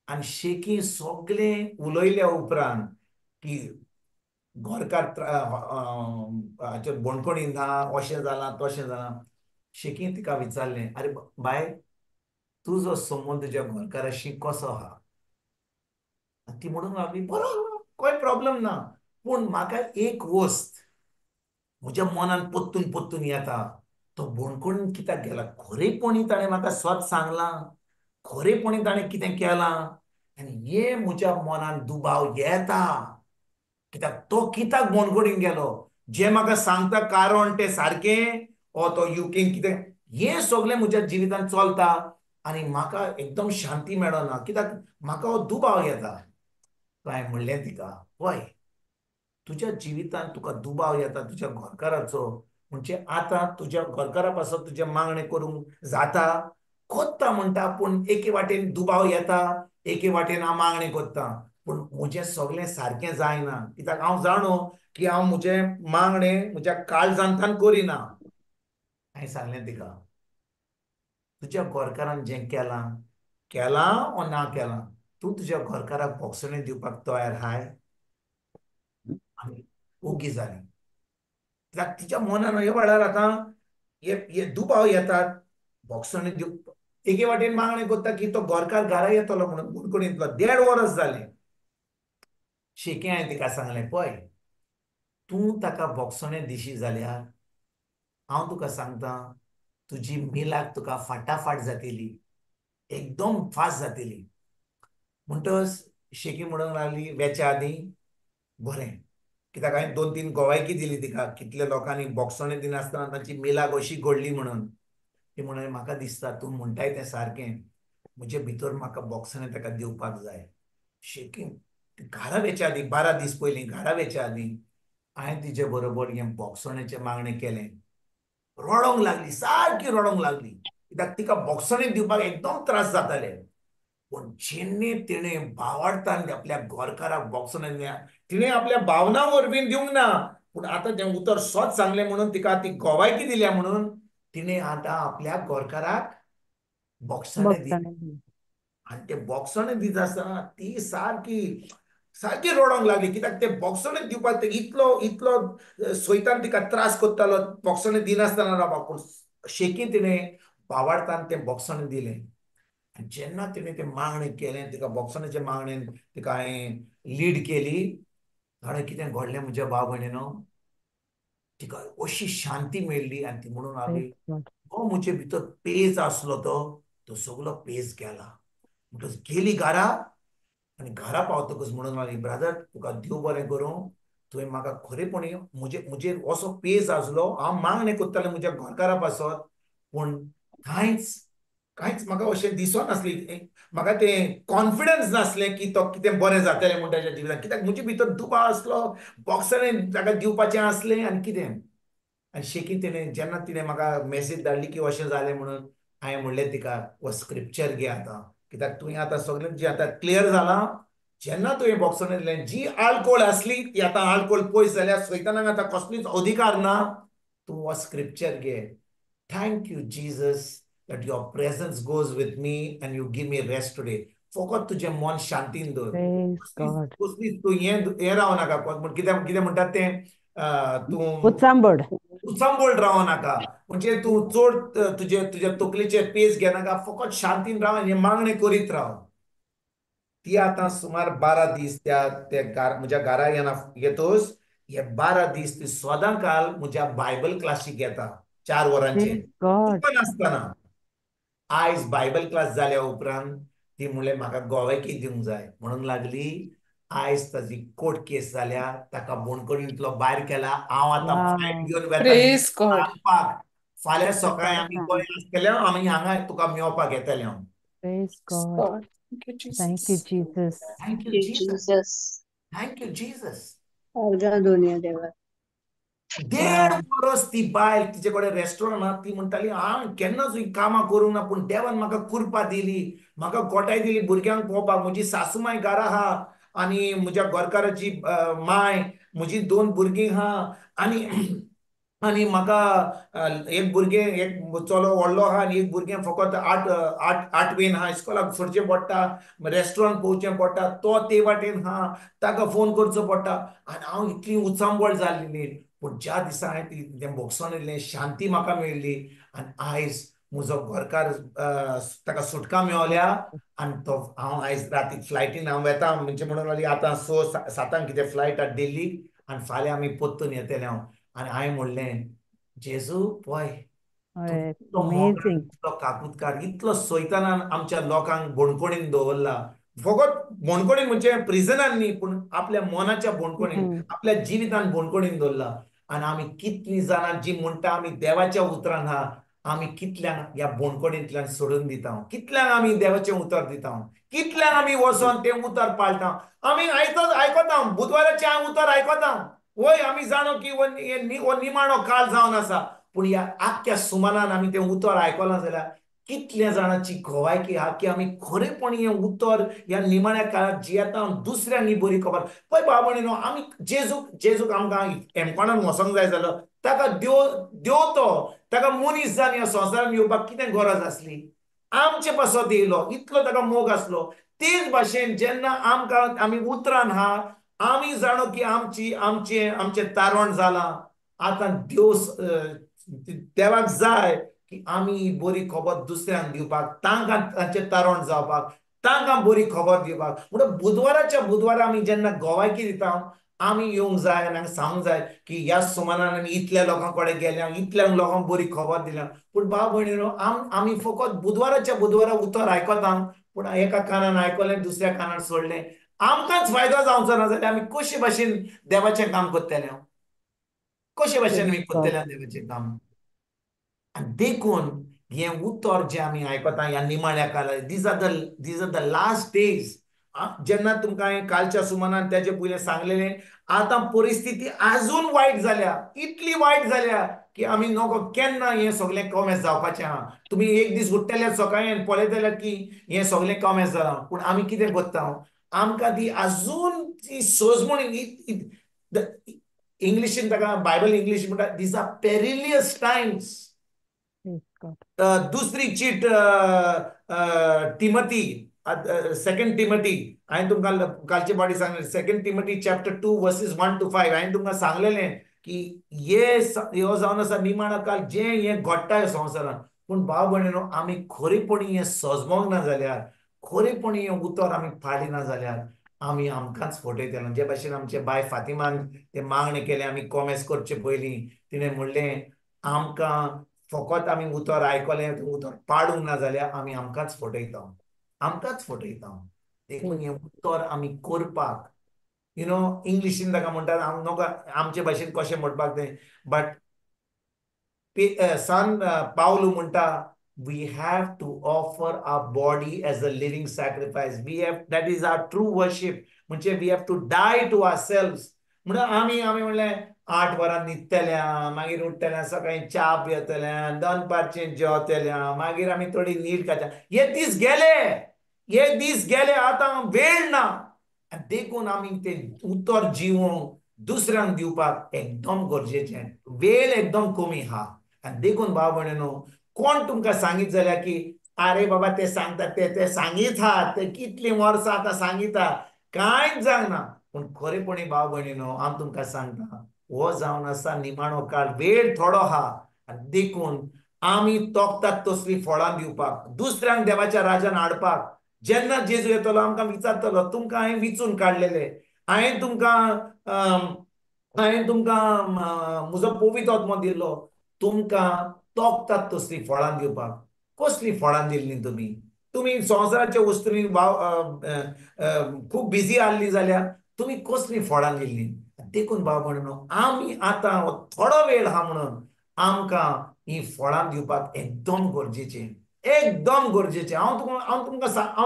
आनी शेकी सगळें उलयल्या उपरांत की घरकार बोणकोणीन हा, अशें जालां तशें जालां. शेकी तिका विचारलें, आरे बाय, तुजो संबंद तुज्या घरकाराशी कसो आहा? ती म्हणूंक लागली, बरो, कांय प्रॉब्लेम ना, पूण म्हाका एक वस्त म्हज्या मनान पोत्तून पोत्तून येता. तो बोणकोणीन कित्याक गेला? खरेपणी ताणें म्हाका सत सांगलां, खरेपणी ताणें कितें केलां आनी हें म्हज्या मनान दुबाव येता. कित्याक तो कित्याक बोणकोणीन गेलो? जें म्हाका सांगता कारण तें सारकें, ओ तो UKन कितें, हें सगलें म्हज्या जिवितांत चलता आनी म्हाका एकदम शांती मेळना. कित्याक म्हाका हो दुबाव येता. काय म्हणलें तिका, पळय, तुज्या जिवितांत तुका दुबाव येता तुज्या घरकाराचो, म्हणजे आतां तुज्या घरकारा पासत तुजें मागणें करूंक जाता, कोत्ता म्हणटा, पूण एके वाटेन दुबाव येता, एके वाटेन हांव मागणें कोत्ता, पूण म्हजें सगलें सारकें जायना. कित्याक हांव जाणो की हांव म्हजें मागणें म्हज्या काळजांतल्यान करिना. हांवें सांगलें तिका, तुज्या घरकारान जें केलां, केलां ओ ना केलां, तूं तुज्या घरकाराक भोगसणें दिवपाक तयार आहाय? आनी ओगी जाली. कित्याक तिच्या मनान ह्या वेळार आतां हे दुबाव येतात. भोगसणें दिवप एके वाटेन मागणें कोत्ता की तो घरकार घरा येतलो म्हणून बोणकोणींतलो 1.5 वर्स जालें. शेकी हांवें तिका सांगलें, पळय, तूं ताका भोगसणें दिशी जाल्यार हांव तुका सांगतां, तुजी मिलाक तुका फाटाफाट जातली, एकदम फास्ट जातली. म्हणटच शेकी म्हणूंक लागली वेच्या आदीं, बरें, कित्याक हांवें 2-3 गोवायकी दिली तिका, कितल्या लोकांनी भोगसणें दिनासतना तांची मिलाक अशी घडली म्हणून. ती म्हणून म्हाका दिसता तूं म्हणटाय तें सारकें, म्हजे भितर म्हाका भोगसणें ताका दिवपाक जाय. शेकी घरा वेच्या आदीं 12 दीस पयलीं घरा वेच्या आदीं हांवें तिचे बरोबर हें भोगसणेचें मागणें केलें. रडोंक लागली, सारकी रडोंक लागली, कित्याक तिका भोगसणें दिवपाक एकदम त्रास जाताले. पण जेन्ने तिने भावार्थान आपल्या गोरकाराक बॉक्सान तिने आपल्या भावनांवर बीन दिवंक ना, पूण आता तें उतर सोच सांगलें म्हणून तिका ती गोवायकी दिल्या म्हणून तिने आता आपल्या गोरकाराक बॉक्साणे दिली. बघताना आणि ते बॉक्साणे दित आसतना ती सारकी सारकी रडोंक लागली, कित्याक ते बॉक्साणे दिवपाक ते इतलो इतलो सोयतान तिका त्रास कोत्तालो बॉक्साणे दिनासतना रावपाक, पूण शेकी तिने भावार्थान ते बॉक्साणे दिलें. आनी जेन्ना तिने ते मागणें केलें, तिका बॉक्साण्याच्या मागणेन तिका हांवें लीड केली, ताणें कितें घडलें म्हज्या भाव भयणीनो, तिका अशी शांती मेळ्ळी आनी ती म्हणून लागली, हो म्हजे भितर पेज आसलो तो सगळो पेज गेला. म्हणटच गेली घरा आनी घरा पावतकच म्हणून लागली, ब्रदर तुका देव बरें करूं, तुवें म्हाका खरेपणी म्हजेर असो पेज आसलो, हांव मागणें कोत्तालें म्हज्या गोरकारा पासत, पूण कांयच कांयच म्हाका अशें दिसोन नासलें, म्हाका तें कॉन्फिडन्स नासलें की तो कितें बरें जातलें म्हूण ताच्या जिवितांत, कित्याक म्हजे भितर दुबाव आसलो, बॉक्सांनी ताका दिवपाचें आसलें आनी कितें. आनी शेकी जेन्ना तिणें म्हाका मॅसेज धाडली की अशें जालें म्हणून, हांवें म्हणलें तिका हो स्क्रिप्चर घे आतां, कित्याक तुवें आतां सगळें जें आतां क्लियर जालां, जेन्ना तुवें बॉक्सांनी दिलें जी आळकोळ आसली ती आतां आळकोळ पयस जाल्या, सैतानाक आतां कसलीच अधिकार ना, तूं हो स्क्रिप्चर घे. Thank you Jesus that your presence goes with me and you give me rest today. फकत तुजें मन शांतीन दवर. Praise God. कसलीच तूं हें रावं नाका, कितें कितें म्हणटात तें तूं उचांबड. उचांबोळ रावं नाका, म्हणजे तूं चड तुज्या तकलेचेर पेज घेनाका, फकत शांतीन राव आनी मागणें करीत राव. ती आतां सुमार 12 दीस म्हज्या घरा येतोच हे 12 दीस ती सदां काल म्हज्या बायबल क्लासीक येता 4 वरांचेर प्रेज गॉड. नासतना. आयज बायबल क्लास जाल्या उपरांत ती म्हणलें म्हाका गोवायकी दिवंक जाय म्हणून लागली. आयज ताची कोर्ट केस जाल्या, ताका बोणकुडींतलो भायर केला. हांव आतां फ्लायट घेवन Praise God. वता. फाल्यां सकाळीं आमी गोंय आसतले, आमी हांगा तुका मेळपाक येतले हांव. Praise God. God. Thank you, thank you Jesus. Jesus. Thank you you, Jesus. Jesus. Thank you Jesus. अर्घा देवा. 1.5 वर्स ती बायल तिचे कडेन रेस्टॉरंटात ती म्हणटाली हांव केन्नाच ही कामां करूंक ना, पूण देवान म्हाका कुरपा दिली, म्हाका गोठाय दिली भुरग्यांक पळोवपाक. म्हजी सासूमाय घरा आहा आनी म्हज्या गोरकाराची माय, म्हजी 2 भुरगीं आहा आनी आनी म्हाका एक भुरगें एक चलो व्हडलो आहा आनी एक भुरगें फकत 8वेन आहा, इस्कॉलाक सोडचें पडटा, रेस्टॉरंट पळोवचें पडटा, तो ते वाटेन आहा, ताका फोन करचो पडटा. आनी हांव इतली उचांबळ जाल्ली. पूण ज्या दिसा हांवें तें बॉक्सान येयलें, शांती म्हाका मेळ्ळी आनी आयज म्हजो गोरकार ताका सुटका मेळल्या आनी तो हांव आयज राती फ्लायटीन हांव वेता म्हणजे म्हणून लागली आतां 6-7 कितें फ्लायट आहा दिल्ली आनी फाल्यां आमी परतून येतले हांव. आनी हांवें म्हणलें जेजू पळय, तूं इतलो मोगाळ, अमेझिंग. इतलो काकूतकार, इतलो सैतानान आमच्या लोकांक बोणकोणीन दवरला. फकत बोणकोणीन म्हणजे प्रिजनान न्ही, पूण आपल्या मनाच्या बोणकोणीन, आपल्या जिवितान बोणकोणीन दवरला. आनी आमी कितलीं जाणां जी म्हणटा आमी देवाच्या उतरान आहा, आमी कितल्यांक ह्या बोणकोणींतल्यान सोडून दिता, कितल्यांक आमी देवाचें उतर दिता, कितल्यांक आमी वचोन तें उतर पाळटा. आमी आयकता बुधवाराचें हांव उतर आयकता. वय आमी जाणो की हो निमाणो काळ जावन आसा, पूण ह्या आख्ख्या सुमारान आमी तें उतर आयकलां जाल्यार कितल्या जाणांची घोवायकी आहा की आमी खरेपणी हें उतर ह्या निमाण्या काळात जियेता. दुसऱ्यांक बरी खबर पळय भाव भयणीनो, आमी जेजूक आमकां हेमपणान वसोंक जाय जालो, ताका देव तो ताका मनीस जावन ह्या संवसारान येवपाक कितें गरज आसली. आमचे पासत येयलो, इतलो ताका मोग आसलो. तेच भाशेन जेन्ना आमी उतरान आहा, आमी जाणो की आमचें तारण जालां. आतां देवाक जाय की आमी बरी खबर दुसऱ्यांक दिवपाक, तांचें तारण जावपाक, तांकां बरी खबर दिवपाक. म्हणून बुधवाराच्या बुधवारा आमी जेन्ना गोवायकी दिता, आमी येवंक जाय आनी सांगूंक जाय की ह्या सुमारान आमी इतल्या लोकां कडेन गेल्या, इतल्या लोकांक बरी खबर दिल्या. पूण भाव भयणीनो, आमी फकत बुधवाराच्या बुधवारा उतर आयकता, पूण एका कानान आयकलें दुसऱ्या कानान सोडलें. आमकांच फायदो जावचो ना जाल्यार आमी कशे भाशेन देवाचें काम करतले, कशे भाशेन आमी करतले देवाचें काम. आनी देखून हें उतर जें आमी आयकता ह्या निमाण्या काळार, these are the last days. जेन्ना तुमकां हांवें कालच्या सुमारान तेजे पयलें सांगलेलें, आतां परिस्थिती आजून वायट जाल्या, इतली वायट जाल्या की आमी नको केन्ना हें सगळें कमेस जावपाचें आहा. तुमी एक दीस उठ्ठले सकाळी आनी पळयतले की हें सगळें कमेस जालां. पूण आमी कितें करता, आमकां ती आजून ती सोजमूण इंग्लिशीन ताका बायबल इंग्लीश म्हणटा these are perilous times. Praise God. दुसरी चीट टिमथी, सेकंड टिमथी, हांवें तुमकां कालचे पावटी सांगलें, second Timothy chapter 2 verses 1 to 5. हांवें तुमकां सांगलेलें की ह्यो जावन आसा निमाणो काळ, जें हें घडटा ह्या संवसारांत. पूण भाव भयणीनो, आमी खरेपणी हें सजमोंक ना जाल्यार, खरेपणी हें उतर आमी फाडी ना जाल्यार आमी आमकांच फटयतले. जे भाशेन आमचे बाय फातिमान तें मागणें केलें, आमी कॉमेस करचे पयलीं तिणें म्हणलें आमकां फकत आमी उतर आयकलें, उतर पाडूंक ना जाल्यार आमी आमकांच फटयता. देखून हें उतर आमी करपाक, इंग्लिशीन ताका म्हणटात, हांव नोको आमचे भाशेन कशें म्हणपाक तें, बट सान पावलू म्हणटा we have to offer our body as a living sacrifice. That is our true worship. म्हणजे we have to die to our selves. म्हणून आमी म्हणलें 8 वरां न्हिदतल्या, मागीर उठतल्या, सकाळीं च्या पियेतल्या, दनपारचें जेवतल्या, मागीर आमी थोडी न्हीद खाता. हे दीस गेले, आतां वेळ ना. देखून आमी तें उतर जिवोवंक दुसऱ्यांक दिवपाक एकदम गरजेचें. वेळ एकदम कमी आहा. आनी देखून भाव भयणीनो, कोण तुमकां सांगीत जाल्यार की आरे बाबा ते सांगतात ते सांगीत आहात, ते कितलीं वर्सां आतां सांगिता, कांयच जावंक ना. पूण खरेपणी भाव भयणीनो, हांव तुमकां सांगता, हो जावन आसा निमाणो काळ, वेळ थोडो आहा. आनी देखून आमी तोखतात तसलीं फळां दिवपाक, दुसऱ्यांक देवाच्या राज्यान हाडपाक. जेन्ना जेजू येतलो आमकां विचारतलो, तुमकां हांवें विचून काडलेले, हांवें तुमकां म्हजो पवित्र आत्मो दिल्लो, तुमकां तोखतात तसलीं फळां दिवपाक. कसलीं फळां दिल्लीं तुमी संवसाराच्या वस्तूंनी खूब बिजी आसलीं जाल्यार तुमी कसलीं फळां दिल्लीं. देखून भाव भयणीनो, आमी आतां थोडो वेळ आहा म्हणून आमकां ही फळां दिवपाक एकदम गरजेचें. हांव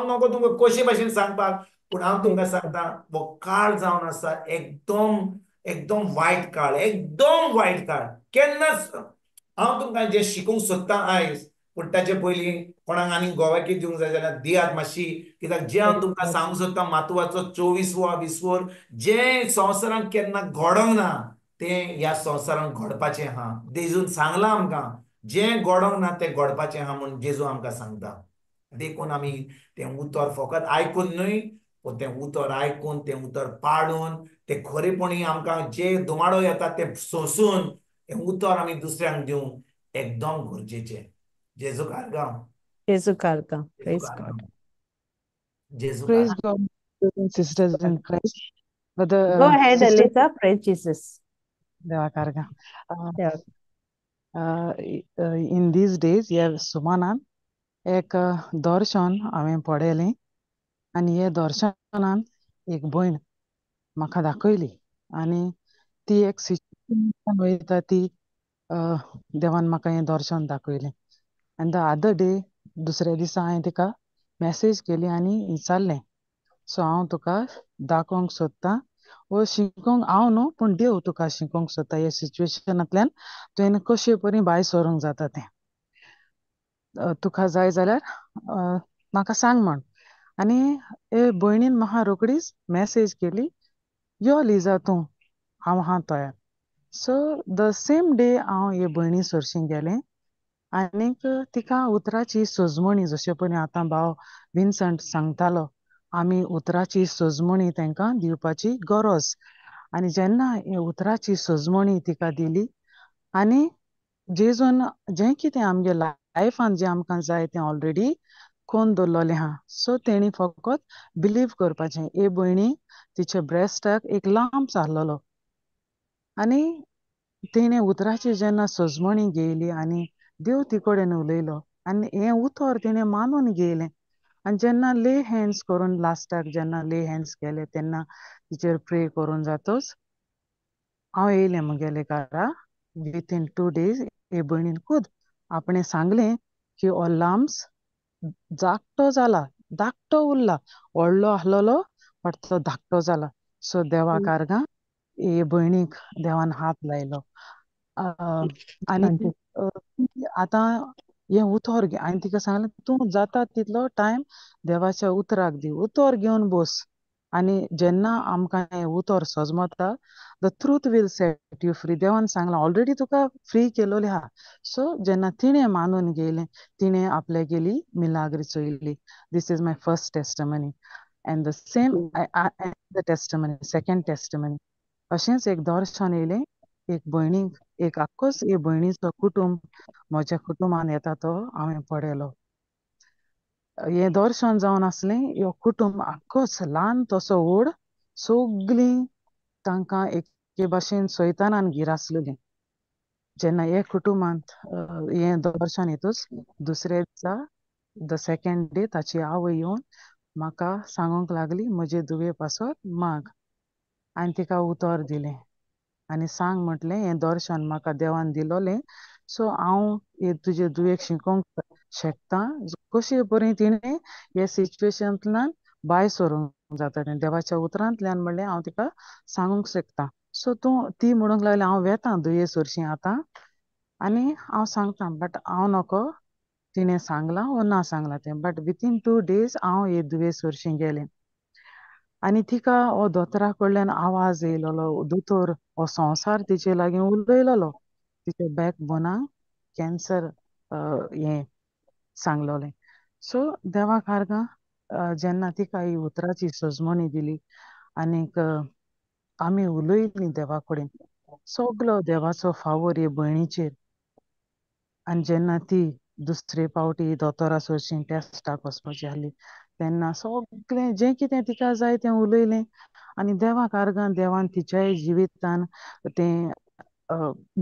नको तुमकां कशे भाशेन सांगपाक, पूण हांव तुमकां सांगता, हो काळ जावन आसा एकदम वायट काळ, एकदम वायट काळ. केन्नाच हांव तुमकां जें शिकूंक सोदतां आयज, पूण ताचे पयलीं कोणाक आनीक गोवाकी दिवंक जाय जाल्यार दियात मातशी. कित्याक जें हांव तुमकां सांगूंक सोदतां मातवाचो 24वो विस्वोर, जें संवसारांत केन्ना घडोंक ना तें ह्या संवसारांत घडपाचें आहा. जेजून सांगलां आमकां, जें घडोंक ना तें घडपाचें आहा म्हूण जेजू आमकां सांगता. देखून आमी तें उतर फकत आयकून न्हय, पूण तें उतर आयकून, तें उतर पाडून, तें खरेपणी आमकां जे दुमाडो येता ते सोंसून तें उतर आमी दुसऱ्यांक दिवंक एकदम गरजेचें. जेजू कारगांव. Jesu Karka. जेजू Praise कारगांव. God. जेजू Praise कारगांव. God, brothers and sisters in Christ. But the Go ahead, sister Elisa. Praise Jesus. Devakarga. Yeah. In these days, ह्या सुमानान एक दर्शन हांवें पळयलें, आनी हे दर्शनान एक भयण म्हाका दाखयली, आनी ती एक सिच्युएशन वयता ती देवान म्हाका हें दर्शन दाखयलें. आनी द अदर डे, दुसऱ्या दिसा हांवें तिका मॅसेज केली आनी विचारलें, सो हांव तुका दाखोवंक सोदतां, वो शिकोवंक हांव न्हू पूण देव तुका शिकोवंक सोदता हे सिच्युएशनांतल्यान तुवें कशे परी भायर सरूंक जाता तें. तुका जाय जाल्यार म्हाका सांग म्हण. आनी हे भयणीन म्हाका रोकडीच मॅसेज केली, यो लिजा तूं, हांव आहां तयार. सो द सेम डे हांव हे भयणी सरशीं गेलें, आनीक तिका उतराची सजमणी, जशे परी आतां भाव विन्संट सांगतालो, आमी उतराची सजमणी तांकां दिवपाची गरज. आनी जेन्ना हे उतराची सजमणी तिका दिली, आनी जेजून जें कितें आमगे लायफान जें आमकां जाय तें ऑलरेडी कोन्न दवरलेलें आहा. सो तेणी फकत बिलीव करपाचें. हे भयणी तिच्या ब्रेस्टाक एक लांप्स आहलोलो, आनी तिणें उतराची जेन्ना सजमणी घेयली आनी देव ती कडेन उलयलो, आनी हें उतर तिणें मानून घेयलें. आनी जेन्ना ले हँड्स करून लास्टाक जेन्ना ले हँड्स केले तेन्ना तिचेर प्रे करून जातच हांव येयलें म्हगेले घरा. विथीन 2 days हे भयणीन खूद आपणें सांगलें की हो लांप्स धाकटो जाला, धाकटो उरला, व्हडलो आहलोलो बट तो धाकटो जाला. सो देवा कारगां हे भयणीक देवान हात लायलो. आनी ती आतां हें उतर घे हांवें तिका सांगलें तूं जाता तितलो टायम देवाच्या उतराक दी उतर घेवन बस आनी जेन्ना आमकां हें उतर सजमता the truth will set you free देवान सांगलां ऑलरेडी तुका फ्री केलोलें आहा सो जेन्ना तिणें मानून घेयलें तिणें आपल्यागेली मिलाग्री चोयली this is my first testimony and the same the testimony second testimony अशेंच एक दर्शन येयलें एक भयणीक एक आख्खोच हे भयणीचो कुटुंब म्हज्या कुटुंबान येता तो हांवें पळयलो हें दर्शन जावन आसलें ह्यो कुटुंब आख्खोच ल्हान तसो व्हड सगलीं तांकां एके भाशेन सैतानान गिरासलेलीं जेन्ना हे कुटुंबांत हें दर्शन येतूच दुसरे दिसा द सेकंड डे ताची आवय येवन म्हाका सांगूंक लागली म्हजे दुवे पासत माग हांवें तिका उतर दिलें आनी सांग म्हटलें हें दर्शन म्हाका देवान दिलोलें सो हांव हे तुजे दुयेक शिकोवंक शकता कशे परी तिणें हे सिच्युएशनांतल्यान भायर सरूंक जाता तें देवाच्या उतरांतल्यान म्हणलें हांव तिका सांगूंक शकता सो ती म्हणूंक लागली हांव वेतां दुये सरशीं आतां आनी हांव सांगता बट हांव नको तिणें सांगलां वो ना सांगलां तें बट विथीन 2 days हांव हे दुये सरशीं गेलें आनी तिका हो दोतोरा कडल्यान आवाज येयलोलो दोतोर हो संवसार तिचे लागीं उलयलोलो तिच्या बॅक बोनाक कॅन्सर हें सांगलोलें सो देवाक आर्गां जेन्ना तिका ही उतराची सजमणी दिली आनीक आमी उलयलीं देवा कडेन सगलो देवाचो फावोर हे भयणीचेर आनी जेन्ना ती दुसरे फावटी दोतोरा सरशीं टेस्टाक वचपाची आहली तेन्ना सगलें जें कितें तिका जाय तें उलयलें आनी देवाक आर्गां देवान तिच्याय जिवितान तें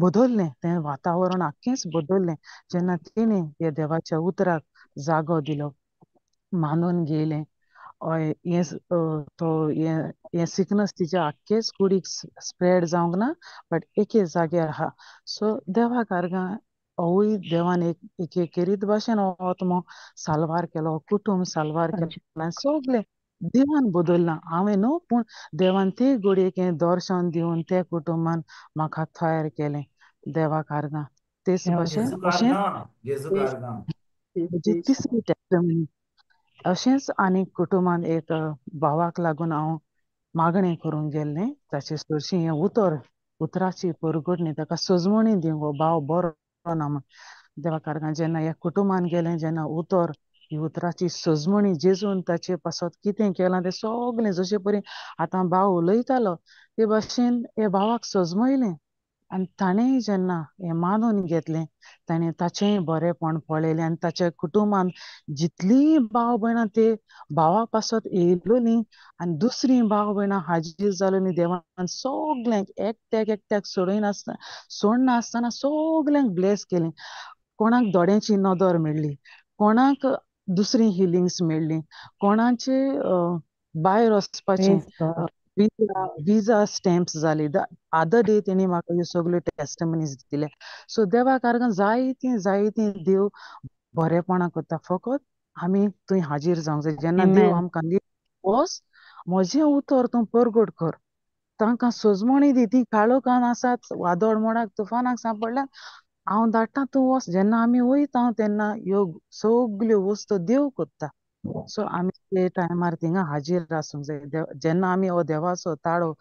बदल्लें तें वातावरण आख्खेंच बदल्लें जेन्ना तिणें हे देवाच्या उतराक जागो दिलो मानून घेयलें हें सिकनस तिच्या आख्खेच कुडीक स्प्रेड जावंक ना बट एके जाग्यार आहा सो देवाक आर्गां होवूय देवान एक केरीत भाशेन हो आत्मो साल्वार केलो कुटुंब साल्वार केलो सगलें देवान बदलना हांवें न्हू पूण देवान ते घडयेक हें दर्शन दिवन ते कुटुंबान म्हाका तयार केलें देवाक आर्गां तेच भाशेन जेजूक अशेंच आर्गां जेजूक आर्गां म्हजी तिसरी टेस्टमनी अशेंच आनीक कुटुंबान एक भावाक लागून हांव मागणें करूंक गेल्लें ताचे चडशीं हें उतराची परगटणी ताका सजमणी दिवंक हो भाव बरो ना म्हण देवाक आर्गां जेन्ना ह्या कुटुंबान गेलें जेन्ना ही उतराची सजमणी जेजून ताचे पासत कितें केलां तें सगलें जशे परी आतां भाव उलयतालो ते भाशेन हे भावाक सजमयलें आनी ताणेंय जेन्ना हें मानून घेतलें ताणें ताचेंय बरेंपण पळयलें आनी ताच्या कुटुंबान जितलीं भाव भयणां ते भावा पासत येयलोलीं आनी दुसरीं भाव भयणां हाजीर जालोलीं देवान सगल्यांक एकट्याक सोडनासतना सगल्यांक ब्लेस केलें कोणाक दोळ्याची नदर मेळ्ळी कोणाक दुसरी हिलिंग्स मेळ्ळी कोणाचे भायर वचपाचें विजा स्टॅम्प्स जाली आदर डे तेणी म्हाका ह्यो सगल्यो टेस्टमनीज दिल्या सो देवाक आर्गां जायतीं देव बरेपणां करता फकत आमी थंय हाजीर जावंक जाय जेन्ना देव आमकां वच म्हजें उतर तूं परगट कर तांकां सजमणी दी तीं काळोखान आसात वादळ मोडाक तुफानाक सांपडल्यात हांव धाडटां तूं वच जेन्ना आमी वयता तेन्ना ह्यो सगल्यो वस्तू देव करता सो आमी ते टायमार थिंगा हाजीर आसूंक जाय जेन्ना आमी हो देवाचो ताळो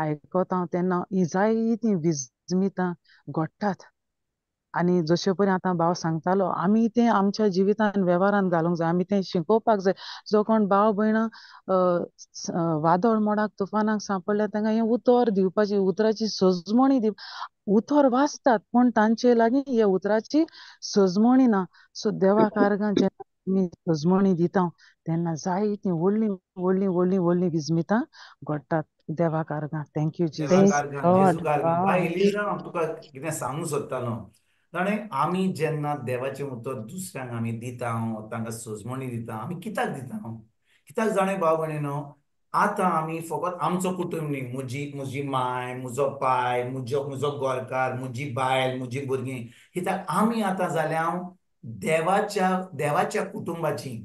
आयकता तेन्ना हीं जायतीं विजमितां घडटात आनी जशे परी आतां भाव सांगतालो आमी तें आमच्या जिवितान वेव्हारान घालूंक जाय आमी तें शिकोवपाक जाय जो कोण भाव भयणां वादळ मोडाक तुफानाक सांपडल्या तांकां हें उतर दिवपाची उतराची सजमणी उतर वाचतात पूण तांचे लागीं हे उतराची सजमणी ना सो देवाक आर्गां जेन्ना आमी सजमणी दिता तेन्ना जायतीं व्हडलीं विजमितां घडटात देवाक आर्गां थँक्यू देवाक जिजस आर्गां जेजूक आर्गां बाय एलिजा हांव तुका कितें सांगूंक सोदतालो ताणें आमी जेन्ना देवाचें उतर दुसऱ्यांक आमी दिता तांकां सजमणी दिता आमी कित्याक दिता कित्याक जाणें भाव भयणीनो आतां आमी फकत आमचो कुटूंब न्ही म्हजी माय म्हजो पाय म्हजो गोरकार म्हजी बायल म्हजी भुरगीं कित्याक आमी आतां जाल्या देवाच्या कुटुंबाची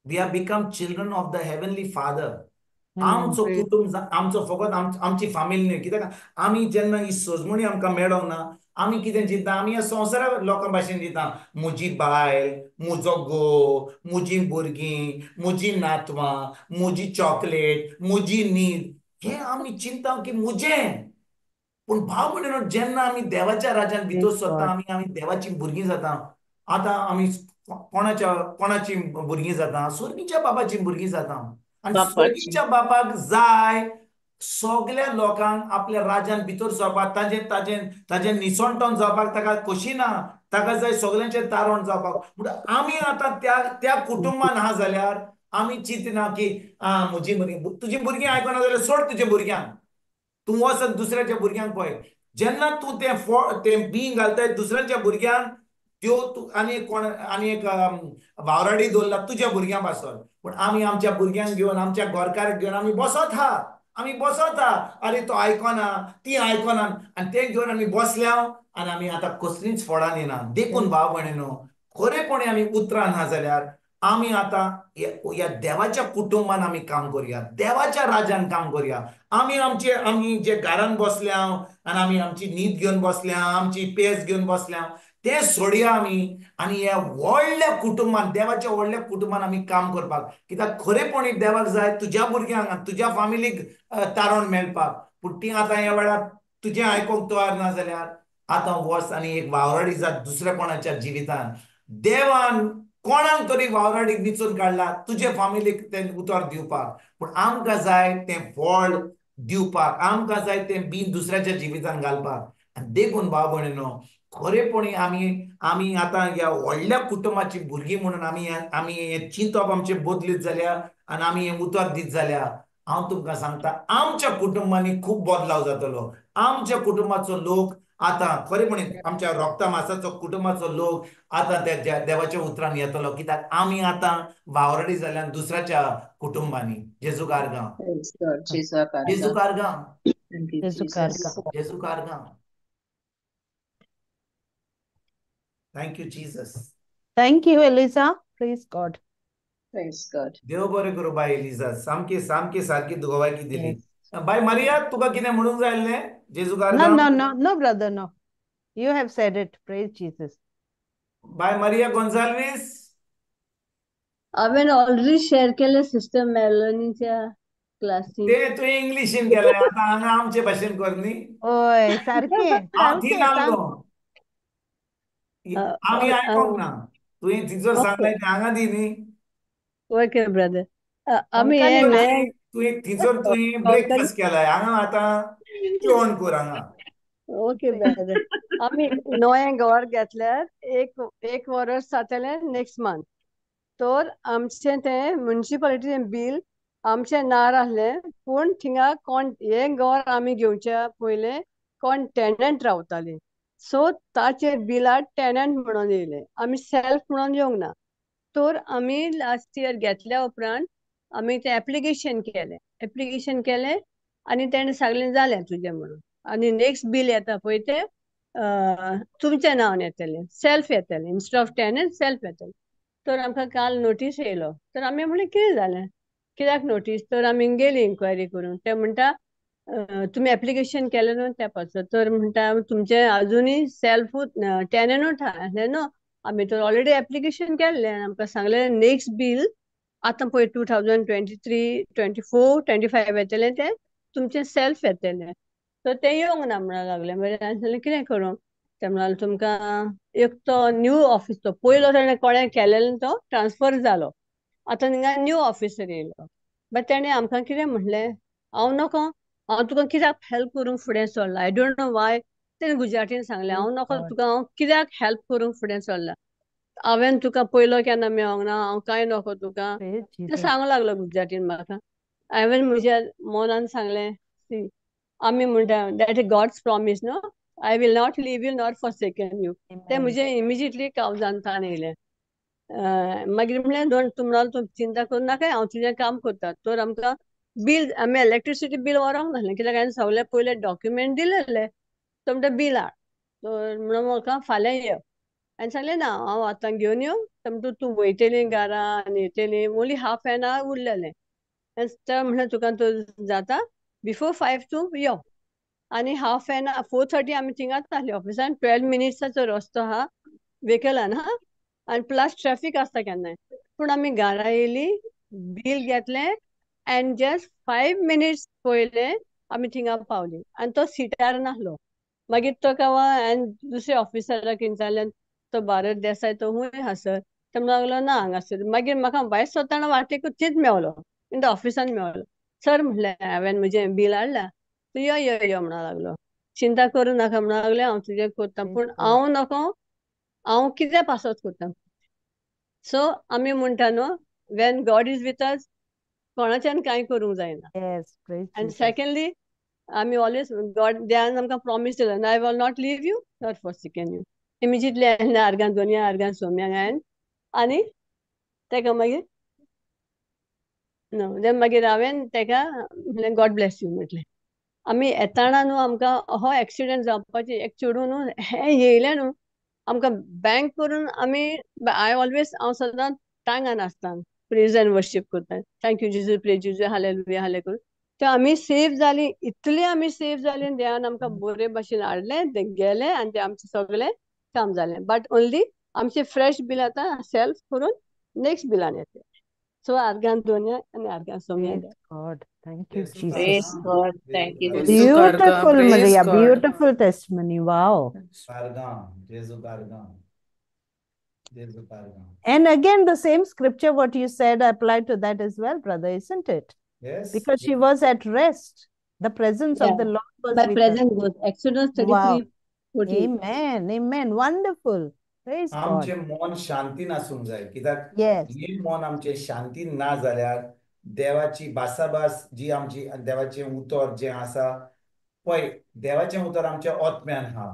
we are become children of the heavenly father आमचो कुटुंब आमचो फकत आमची फामील न्ही कित्याक आमी जेन्ना ही सजमणी आमकां मेळोंक ना आमी कितें चिंतता आमी ह्या संवसारा लोकां भाशेन चिंतता म्हजी बायल म्हजो घोव म्हजी भुरगीं म्हजी नातवां म्हजी चॉकलेट म्हजी न्हीद हे आमी चिंतता की म्हजें पूण भाव भयणीनो जेन्ना आमी देवाच्या राज्यान भितर Praise सरता God. आमी देवाची भुरगीं जाता आतां आमी कोणाची भुरगीं जाता स्वर्गीच्या बाबाची भुरगीं जाता आनी बापाची स्वर्गीच्या बापाक जाय सगळ्या लोकांक आपल्या राज्यान भितर सरपाक ताजें निसणटोन जावपाक ताका खोशी ना ताका जाय सगळ्यांचें तारण जावपाक म्हणून आमी आतां त्या कुटुंबान आहा जाल्यार आमी चिंतना की म्हजी भुरगीं तुजीं भुरगीं आयकना जाल्यार सोड तुज्या भुरग्यांक तूं वचत दुसऱ्याच्या भुरग्यांक पळय जेन्ना तूं तें बी घालताय दुसऱ्यांच्या भुरग्यांक त्यो आनी एक वावराडी दवरला तुज्या भुरग्यां पासत पूण आमी आमच्या भुरग्यांक घेवन आमच्या गोरकाराक घेवन आमी बसत आहा अरे तो आयकना ती आयकना आनी ते घेवन आमी बसल्या आनी आमी आतां कसलींच फळां दिना देखून भाव भयणीनो खरेपणी आमी उतरान आहा जाल्यार आमी आतां ह्या देवाच्या कुटुंबान आमी काम करुया देवाच्या राज्यान काम करुया आमी जे घरान बसल्या आनी आमी आमची न्हीद घेवन बसल्या आमची पेज घेवन बसल्या ते सोडया आमी आनी ह्या व्हडल्या कुटुंबान देवाच्या व्हडल्या कुटुंबान आमी काम करपाक कित्याक खरेपणी देवाक जाय तुज्या भुरग्यांक तुज्या फामिलीक तारण मेळपाक पूण ती आतां ह्या वेळार तुजें आयकोंक तयार ना जाल्यार आतां वच आनी एक वावराडी जात दुसऱ्या कोणाच्या जिवितान देवान कोणाक तरी वावराडीक निचून काडला तुजे फामिलीक तें उतर दिवपाक पूण आमकां जाय तें फळ दिवपाक आमकां जाय तें बीन दुसऱ्याच्या जिवितान घालपाक आनी देखून भाव भयणीनो खरेपणी आमी आतां ह्या व्हडल्या कुटुंबाची भुरगीं म्हणून आमी हें चिंतप आमचें बदलीत जाल्यार आनी आमी हें उतर दीत जाल्यार हांव तुमकां सांगता आमच्या कुटुंबांनी खूब बदलाव जातलो आमच्या कुटुंबाचो लोक आतां खरेपणी आमच्या रोगता मासाचो कुटुंबाचो लोक आतां त्या देवाच्या उतरान येतलो कित्याक आमी आतां वावरडी जाल्यार दुसऱ्याच्या कुटुंबांनी जेजू कारगां Praise God. Jesus जेजू Karga. कारगां Thank you, जेजू Jesus. कारगा. जेजू कारगां thank you Jesus Thank you, Eliza. Praise God. Praise God. देव बरें करूं बाय एलिझा सामकी सामकी सारकी गोवायकी दिली Yes. बाय मारिया तुका कितें म्हणूंक जाय आसलें जेजू No, कारगां no, no, no, brother, no. You have said it. Praise Jesus. By Maria Gonsalves हांवें ऑलरेडी शेअर केलें सिस्टर मेलोनीच्या क्लासीन. ते तुवें इंग्लिशीन केलें आतां हांगा आमचे भाशेन कर न्ही ओय सारखे हांव थी सारखे नासलो सांग आमी आयकोंक ना तुवें थिंचर सांगलें तें हांगा दी न्ही ओके ब्रदर. आमी आमकां हे न्ही तुवें थिंचर तुवें ब्रेकफास्ट केलाय हांगा आतां जेवण कर हांगा ओके ब्रदर. आमी नवें घर घेतल्यार एक वर्स जातलें नेक्स्ट मंथ. तर आमचें तें म्युनिसिपालिटीचें बील आमचें नार आसलें पूण थिंगा कोण हें घर आमी घेवच्या पयलें कोण टेनंट रावतालीं सो ताचेर बिलार टेनंट म्हणून येयलें आमी सेल्फ म्हणून येवंक ना. तर आमी लास्ट इयर घेतल्या उपरांत आमी तें एप्लिकेशन केलें आनी तेणें सांगलें जालें तुजें म्हणून आनी नेक्स्ट बील येता पळय तें तुमच्या नांवान येतलें सेल्फ येतलें इन्स्टेड ऑफ टेनंट सेल्फ येतलें. तर आमकां काल नोटीस येयलो तर आमी म्हणलें कितें जालें कित्याक नोटीस तर आमी गेली इन्क्वायरी करून ते म्हणटा तुमी एप्लिकेशन केलें न्हू त्या पासत तर म्हणटा तुमचें आजुनूय सेल्फूच टेनंटूच आहा न्हू आमी तर ऑलरेडी एप्लिकेशन केल्लें आमकां सांगलें नेक्स्ट बील आतां पळय 2023, 24, 25 येतलें तें तुमचें सेल्फ येतलें तर तें येवंक ना म्हणून लागलें मागीर हांवें कितें करूं ते म्हणाले तुमकां एक तो न्यू ऑफिस तो पयलो ताणें कोणें केलेलो तो ट्रान्सफर जालो आतां थिंगा न्यू ऑफिसर येयलो बट तेणें आमकां कितें म्हणलें हांव नको हांव तुका कित्याक हेल्प करूंक फुडें सरला आय डोंट नो वाय तेणें गुजरातीन सांगलें हांव नको तुका हांव कित्याक हेल्प करूंक फुडें सरला हांवें तुका पयलो केन्ना मेळोंक ना हांव कांय नको तुका Praise ते Jesus. सांगूंक लागलो गुजरातीन म्हाका हांवें म्हज्या मनान सांगलें सी आमी म्हणटा दॅट इज गॉड्स प्रॉमीस न्हू I will not leave you not forsaken you ते Amen. म्हजें इमिजिएटली काळजांत ताण येयलें मागीर म्हणलें तूं म्हणलो चिंता करूं नाका हांव तुजें काम करता तर आमकां बील आमी इलेक्ट्रिसिटी बील व्हरोंक नासलें कित्याक हांवें सगळे पयले डॉक्युमेंट दिलेले तो म्हणटा बील हाड तर म्हणून म्हाका फाल्यां यो हांवें सांगलें ना हांव आतां घेवन येवं तो म्हणटा तूं वयतली घरा आनी येतली ओन्ली हाफ एन आवर उरलेलें तर म्हणलें तुका तो जाता बिफोर 5 तूं यो आणि 4:30 आमी थिंगाच आहले ऑफिसान. 12 मिनिट्साचो रस्तो आहा व्हेकलान हा, आणि प्लस ट्रॅफिक आसता केन्नाय. पूण आमी घरा येयली, बील घेतलें, अँड जस्ट 5 मिनिट्स पयले आमी थिंगा पावली, आनी तो सिटार नाहलो. मागीर तो केवा हांवें दुसऱ्या ऑफिसराक विचारलें, तो भारत देसाय तो हूंय हासर. तो म्हणूंक लागलो ना हांगासर. मागीर म्हाका भायर सरतना वाटेकूच थंयच मेवलो, इन द ऑफिसान मेवलो. सर म्हणलें, हांवें म्हजें बील हाडलां. तो यो यो यो म्हणूंक लागलो. चिंता करूं नाका म्हणूंक लागलें, हांव तुजें करतां. पूण हांव नको, हांव कितें पासत करतां. सो आमी म्हणटा न्हू, when God is with us, कोणाच्यान कांय करूंक जायना. Yes, praise and Jesus. Secondly, आमी ऑलवेज गॉड देवान आमकां प्रॉमीस दिलो, I will not leave you not forsaken you. Immediately हांवें आर्गां दोनया आर्गां सोम्यांक हांवें, आनी तेका मागीर मागीर हांवें तेका म्हणलें गॉड ब्लेस यू म्हटलें. आमी येताना न्हू आमकां हो एक्सिडेंट जावपाची एक चेडूं न्हू हें येयलें न्हू, आमकां बँक करून आमी, हांव सदां टांगान आसतां, प्रेज एंड वर्शीप करतां. थँक्यू जेजू, प्रेज जेजू, हालेलुया हाले करून. ते आमी सेफ जालीं, इतली आमी सेफ जालीं, आनी देवान आमकां बरे भाशेन हाडलें, ते गेले, आनी ते आमचें सगळें काम जालें. बट ओन्ली आमचें फ्रेश बील आतां सेल्फ करून नेक्स्ट बिलान येतलें. सो आर्गां दोनया आनी आर्गां सोम्या Praise द्या. God. Thank you, Praise Jesus. Praise God. Thank you, Praise Jesus. Jesu karga, Beautiful, praise Maria. God. Beautiful testimony. Wow. कारगाम, जेजू कारगाम, जेजू कारगाम. And again, the same scripture, what you said, applied to that as well, brother, isn't it? Yes. Because she was at rest. The presence of the Yeah. Lord was My with her. present was Exodus Wow. 33:14. Amen. Amen. Wonderful. Praise आमचे God. मन शांतीन आसूंक जाय, कित्याक Yes. हे मन आमचे शांतीन ना जाल्यार देवाची भासाभास जी आमची, देवाचें उतर जें आसा पळय, देवाचें उतर आमच्या ओतम्यान आहा,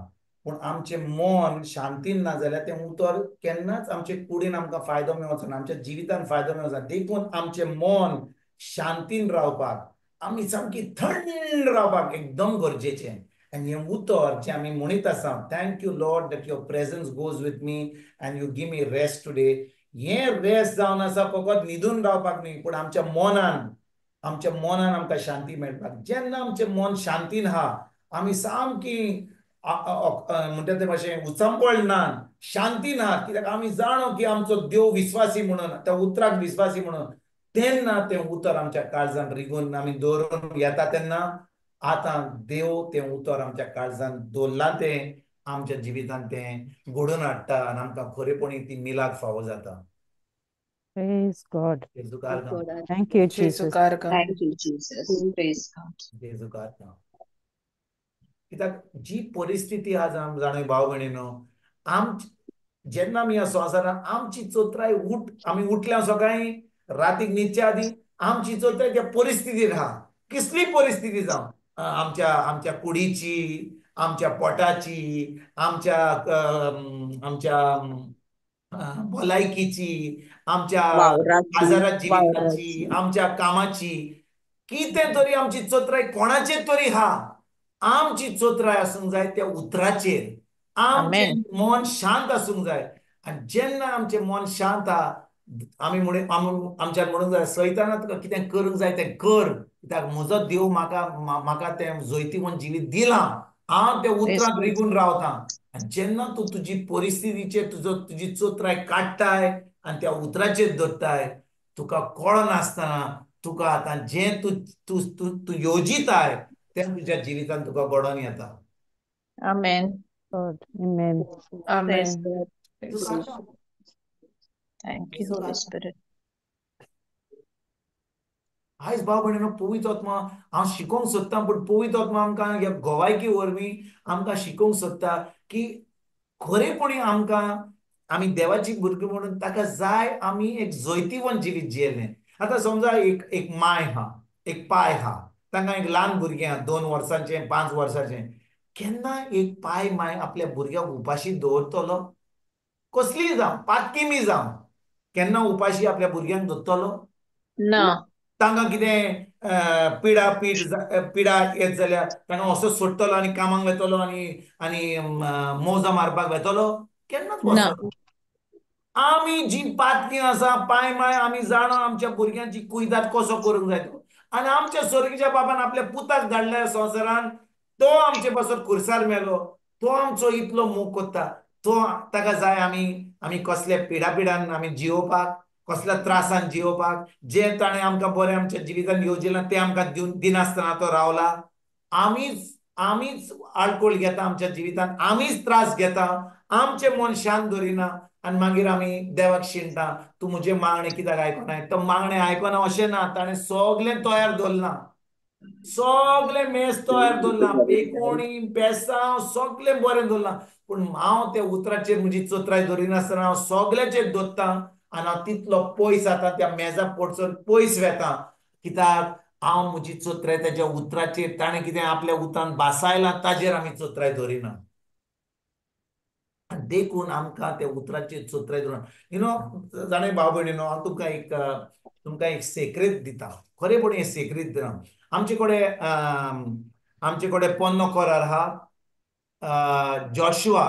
पूण आमचें मन शांतीन ना जाल्यार तें उतर केन्नाच आमचे कुडीन आमकां फायदो मेळचो ना, आमच्या जिवितान फायदो मेळचो ना. देखून आमचें मन शांतीन रावपाक, आमी सामकी थंड रावपाक एकदम गरजेचें. आनी हें उतर जें आमी म्हणीत आसा, thank you Lord that your presence goes with me and you give me rest today. हें रेस्ट जावन आसा फकत न्हिदून रावपाक न्ही, पूण आमच्या मनान आमकां शांती मेळपाक. जेन्ना आमचें मन शांतीन आहा, आमी सामकी म्हणटा ते भाशेन उचंपळ ना, शांतीन आहा, कित्याक आमी जाणो की आमचो देव विस्वासी म्हणून, त्या उतराक विस्वासी म्हणून. तेन्ना तें उतर आमच्या काळजान रिगून आमी दवरून येता तेन्ना आतां देव तें उतर आमच्या काळजान दवरलां, तें आमच्या जिवितांत तें घडोवन हाडटा, आनी आमकां खरेपणी ती मिलाक फावो जाता. Praise God. जेजू कारगाम, Thank you, Jesu Jesus. karga. Thank you, Jesus. Praise God. जेजू कारगाम. कित्याक जी परिस्थिती आज जाणय भाव भयणीनो, जेन्ना आमी ह्या संवसारान आमची चोत्राय आमी उठल्या सकाळीं रातीक न्हिदचे आदीं आमची चोत्राय त्या परिस्थितीन आहा. कसली परिस्थिती जावं, आमच्या कुडीची, आमच्या पोटाची, आमच्या भलायकीची, आमच्या बाजारात जिविताची, आमच्या कामाची, कितें तरी आमची चोत्राय कोणाचेर तरी हा, आमची चोत्राय आसूंक जाय त्या उतराचेर. आमचें मन शांत आसूंक जाय. आनी जेन्ना आमचें मन शांत आहा, आमच्यान म्हणूंक जाय, सैताना तुका कितें करूंक जाय तें कर, कित्याक म्हजो देव म्हाका तें जैतिवंत जिवीत दिलां, हांव त्या उतराक रिगून रावतां. आनी जेन्ना तूं तुजी परिस्थितीचेर तुजी चोत्राय काडटाय आनी त्या उतराचेर दवरताय, तुका कळनासतना तुका आतां जें तूं येवजिताय तें तुज्या जिवितांत तुका घडोवन येता. Amen. God. Amen. Praise Amen. God. Praise God. Thank you, Holy Spirit. आयज भाव भयणीनो, पवित्र आत्मा हांव शिकोवंक सोदतां, पूण पवित्र आत्मा आमकां ह्या गोवायकी वरवीं आमकां शिकोवंक सोदता की खरेपणी आमी देवाची भुरगीं म्हणून ताका जाय आमी एक जैतिवंत जिवीत जियेलें. आतां समजा एक माय आहा, एक पाय आहा, तांकां एक ल्हान भुरगें आहा, 2 वर्सांचें 5 वर्सांचें. केन्ना एक पाय माय आपल्या भुरग्याक उपाशी दवरतलो? कसलीय जावं, पातकिमी जावं, केन्ना उपाशी आपल्या भुरग्यांक दवरतलो? No. तांकां कितें पिडा येत जाल्यार तांकां असो सोडटलो आनी कामाक वेतलो आनी मौजा मारपाक वेतलो? केन्नाच वचना. आमी जी पातकी आसा, पाय माय, आमी जाणा आमच्या भुरग्यांची कुयदाद कसो करूंक जाय तो. आनी आमच्या स्वर्गीच्या बाबान आपल्या पुताक धाडल्या संवसारान तो आमचे पासून खुर्सार मेलो, तो आमचो इतलो मोग कोत्ता, तो ताका जाय आमी कसले पिडापिडान आमी जियोवपाक, कसल्या त्रासान जियोवपाक, जे ताणें आमकां बरें आमच्या जिवितान येवजिलां ते आमकां दिनासतना तो रावला. आमीच आडकोळ घेता आमच्या जिवितान, आमीच त्रास घेता, आमचे मन शांत दवरिना, आनी मागीर आमी देवाक शिणटा, तूं म्हजे मागणे कित्याक आयकनाय. तो मागणे आयकना अशें ना, ताणें सगळें तयार दवरलां, सगळे मेस तयार दवरलां, पेकोणी पेसां सगळें बरें दवरलां. पूण हांव त्या उतराचेर म्हजी चोत्राय दवरिनासतना हांव सगळ्याचेर दोत्तां, आनी हांव तितलो पयस जाता, त्या मेजा पडसून पयस वेतां. कित्याक हांव म्हजी चोत्राय त्याच्या उतराचेर, ताणें कितें आपल्या उतरान बासायलां ताजेर आमी चोत्राय दवरिना. देखून आमकां त्या उतराचेर चोत्राय दवरून जाणा भाव भयणीनो, हांव तुमकां एक सेक्रेट दिता, खरेपणी सेक्रेट दिता. आमचे कडेन पोन्नो कोरार आहा, जॉशुआ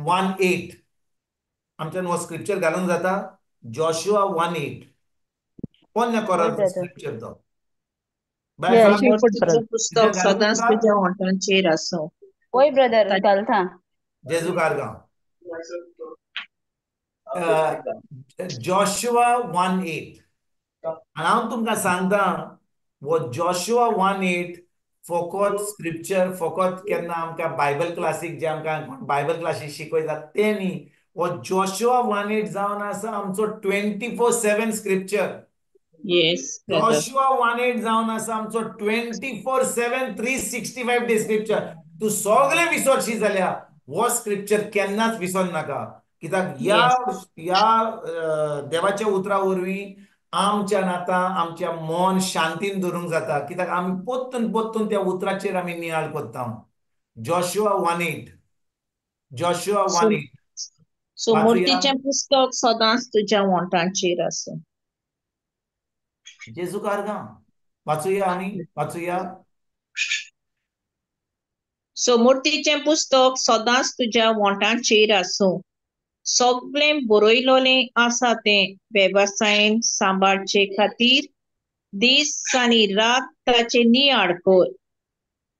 1:8. आमच्यान हो स्क्रिप्चर घालूंक जाता, जॉशुआ 1:8. पोन्नो कोरार स्क्रिप्चर तो समोरचें पुस्तक सदांच तुज्या ओंठांचेर आसूं. वय ब्रदर घालता. जेजू कारगांव. जॉशुआ 1:8. आनी हांव तुमकां सांगता, वो जॉशुआ 1:8 फकत स्क्रिप्चर, फकत केन्ना आमकां बायबल क्लासीक जे आमकां बायबल क्लासीक शिकयतात ते न्ही. वो जॉशुआ 1:8 जावन आसा आमचो 24/7 स्क्रिप्चर. येस जॉशुआ 1:8 जावन आसा आमचो 24/7 365 डे स्क्रिप्चर. तूं सगळें विसरशी जाल्यार हो स्क्रिप्चर केन्नाच विसर नाका. कित्याक ह्या देवाच्या उतरा वरवीं आमच्या नाता आमच्या मन शांतीन दवरूंक जाता. कित्याक आमी पोत्तून त्या उतराचेर आमी नियाळ कोत्ता. जॉशुआ 1:8. जॉशुआ 1:8. समोरचें पुस्तक सदांच तुज्या ओंठांचेर आसूं. जेजू कारगांव वाचुया. समोरचें पुस्तक सदांच तुज्या ओंठांचेर आसूं. सगळें बरयलोलें आसा तें वेवसायेन सांबाळचे खातीर दीस आनी रात ताचे नियाळ कर.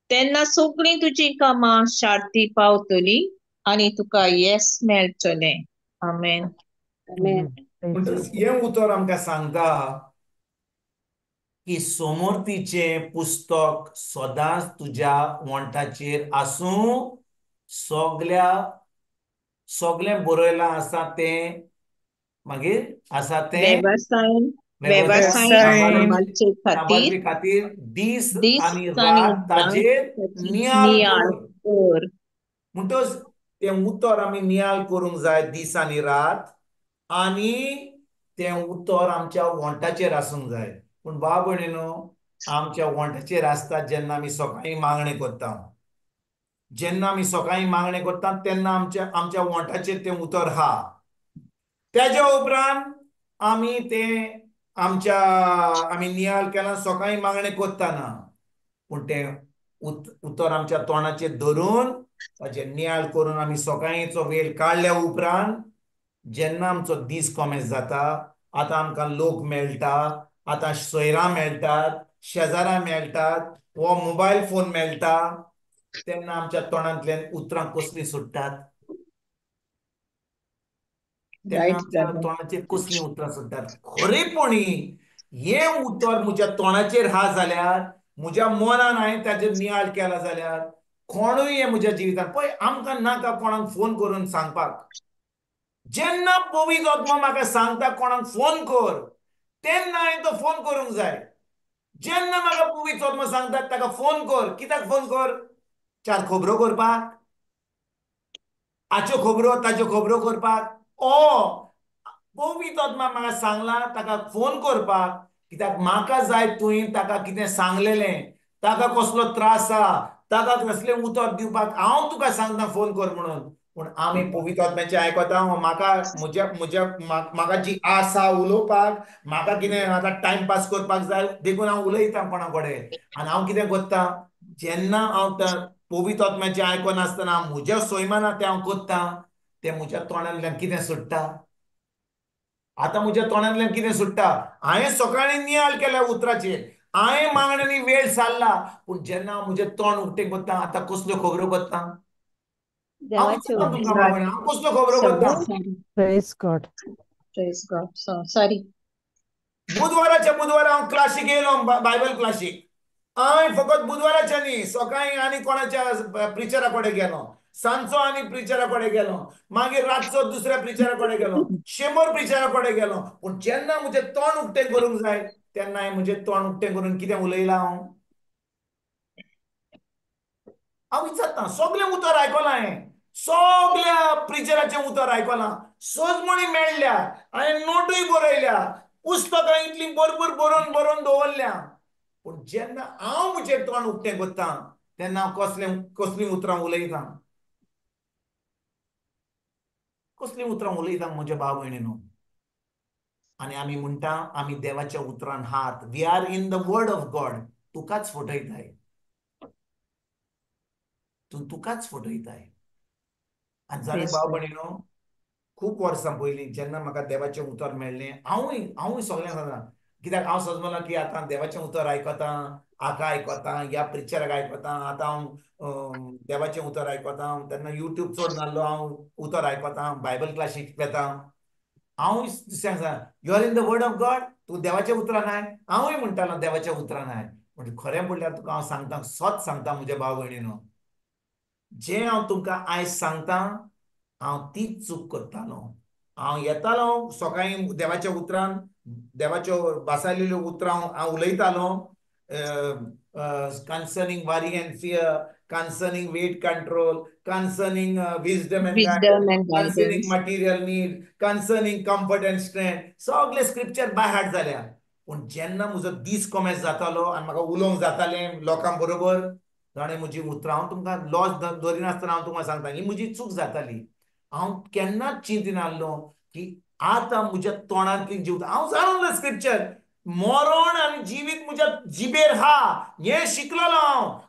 तेन्ना सगळीं तुजीं कामां शार्ती पावतलीं आनी तुका येस मेळटलें. आमेन. हें उतर आमकां सांगता की समोरतीचें पुस्तक सदांच तुज्या ओंठाचेर आसूं. सगळें बरयलां आसा तें मागीर आसा तें वेवसायेन सांबाळचे खातीर दीस आनी रात रात ताजेर नियाळ नियाळ कर. कर. म्हणटच तें उतर आमी नियाळ करूंक जाय दीस आनी रात, आनी तें उतर आमच्या ओंठाचेर आसूंक जाय. पूण भाव भयणीनो, आमच्या ओंठाचेर आसता जेन्ना आमी सकाळीं मागणें करता. जेन्ना आमी सकाळीं मागणें करता तेन्ना आमच्या ओंठाचेर तें उतर आहा. तेज्या उपरांत आमी आमी नियाळ केलां सकाळीं मागणें करतना. पूण तें उतर आमच्या तोंडाचेर धरून ताचें नियाळ करून आमी सकाळींचो वेळ काडल्या उपरांत जेन्ना आमचो दीस कोमेस जाता, आतां आमकां लोक मेळटा, आतां सोयरां मेळटात, शेजाऱ्यां मेळटात, हो मोबायल फोन मेळटा, तेन्ना आमच्या तोंडांतल्यान उतरां कसलीं सुट्टात? तेन्ना आमच्या तोंडाचेर कसलीं उतरां सुट्टात? खरेपणी हें उतर म्हज्या तोंडाचेर आहा जाल्यार, म्हज्या मनान हांवें ताचेर नियाळ केला जाल्यार कोणूय हें म्हज्या जिवितांत पळय, आमकां नाका कोणाक फोन करून सांगपाक. जेन्ना पवित्र आत्मा म्हाका सांगता कोणाक फोन कर, तेन्ना हांवें तो फोन करूंक जाय. जेन्ना म्हाका पवित्र आत्मा सांगता ताका फोन कर, कित्याक फोन कर? 4 खबरो करपाक, हाच्यो खबरो ताच्यो खबरो करपाक, पवित्र आत्मा म्हाका सांगला ताका फोन करपाक, कित्याक म्हाका जाय तुवें ताका कितें सांगलेलें, ताका कसलो त्रास आहा, ताका कसलें उतर दिवपाक हांव तुका सांगता फोन कर म्हणून. पूण आमी पवित्र आत्म्याचें आयकता, म्हाका जी आस आहा उलोवपाक, म्हाका कितें आतां टायमपास करपाक जाय देखून हांव उलयतां कोणा कडेन. आनी हांव कितें करतां, जेन्ना हांव पवित्र आत्म्याचें आयकनासतना म्हज्या सैमाना तें हांव करतां, तें म्हज्या तोंडांतल्यान कितें सुट्टा? आतां म्हज्या तोंडांतल्यान कितें सुट्टा? हांवें सकाळीं नियाळ केल्या उतराचेर, हांवें मागण्यांनी वेळ सारला, पूण जेन्ना हांव म्हजें तोंड उक्तें करता आता कसल्यो खबरो करता? हांव देवाचे विचारता उतर. तुमकां बाबा, हांव कसल्यो खबरो करता? Praise God. Praise God. So, sorry. बुधवार हांव क्लासीक येयलो, बायबल क्लासीक. हांवें फकत बुधवाराच्या न्ही, सकाळीं आनी कोणाच्या प्रिचरा कडेन गेलो, सांजचो आनी प्रिचरा कडेन गेलो, मागीर रातचो दुसऱ्या प्रिचरा कडेन गेलो, 100 प्रिचरा कडेन गेलो. पूण जेन्ना म्हजें तोंड उक्तें करूंक जाय तेन्ना हांवें म्हजें तोंड उक्तें करून कितें उलयलां हांव विचारता. सगळें उतर आयकलां हांवें, सगळ्या प्रिचराचें उतर आयकलां, सजमणी मेळ्ळ्या, हांवें नोटूय बरयल्या, पुस्तकां इतलीं भरपूर बरोवन बरोवन दवरल्या. पूण जेन्ना हांव म्हजें तोंड उक्तें करता तेन्ना हांव कसलीं उतरां उलयतां? कसलीं उतरां उलयतां म्हज्या भाव भयणीनो? आनी आमी म्हणटा आमी देवाच्या उतरान आहात. We are in the word of God. तुकाच फटयताय, तुकाच फटयताय. आनी जाणें Praise भाव God. भयणीनो, खूब वर्सां पयलीं जेन्ना म्हाका देवाचें उतर मेळ्ळें, हांवूय सगळ्यांक सांगता, कित्याक हांव समजलां की आतां देवाचें उतर आयकतां, हाका आयकतां, ह्या प्रिचराक आयकतां, आतां हांव देवाचें उतर आयकतां, तेन्ना युट्यूब चड नासलो, हांव उतर आयकतां, बायबल क्लासीक घेतां. हांवूय दुसऱ्यांक सांगता, you R in the word of God, तूं देवाच्या उतरान आय. हांवूय म्हणटालो देवाच्या उतरान आय. पूण खरें म्हणल्यार तुका हांव सांगता, सत सांगता म्हज्या भाव भयणीनो, जें हांव तुमकां आयज सांगतां हांव तीच चूक करतालो. हांव येतालो सकाळीं देवाच्या उतरान, देवाच्यो बासायलेल्यो उतरां हांव उलयतालो, concerning worry and fear, concerning weight control, concerning wisdom and Wisdom guidance, and concerning guidance. Material need, concerning comfort and strength, सगळे स्क्रिप्चर बाय हार्ट जाल्या. पूण जेन्ना म्हजो दीस कोमेस जातालो आनी म्हाका उलोवंक जातालें लोकां बरोबर, जाणें म्हजी उतरां हांव तुमकां लॉस धरिनासतना हांव तुमकां सांगता, ही म्हजी चूक जाताली. हांव केन्नाच चिंतिनासलो की आतां म्हज्या तोंडांतली जीव, हांव जाणलो स्क्रिप्चर, मरण आनी जिवीत म्हज्या जिबेर हा, हें शिकलेलो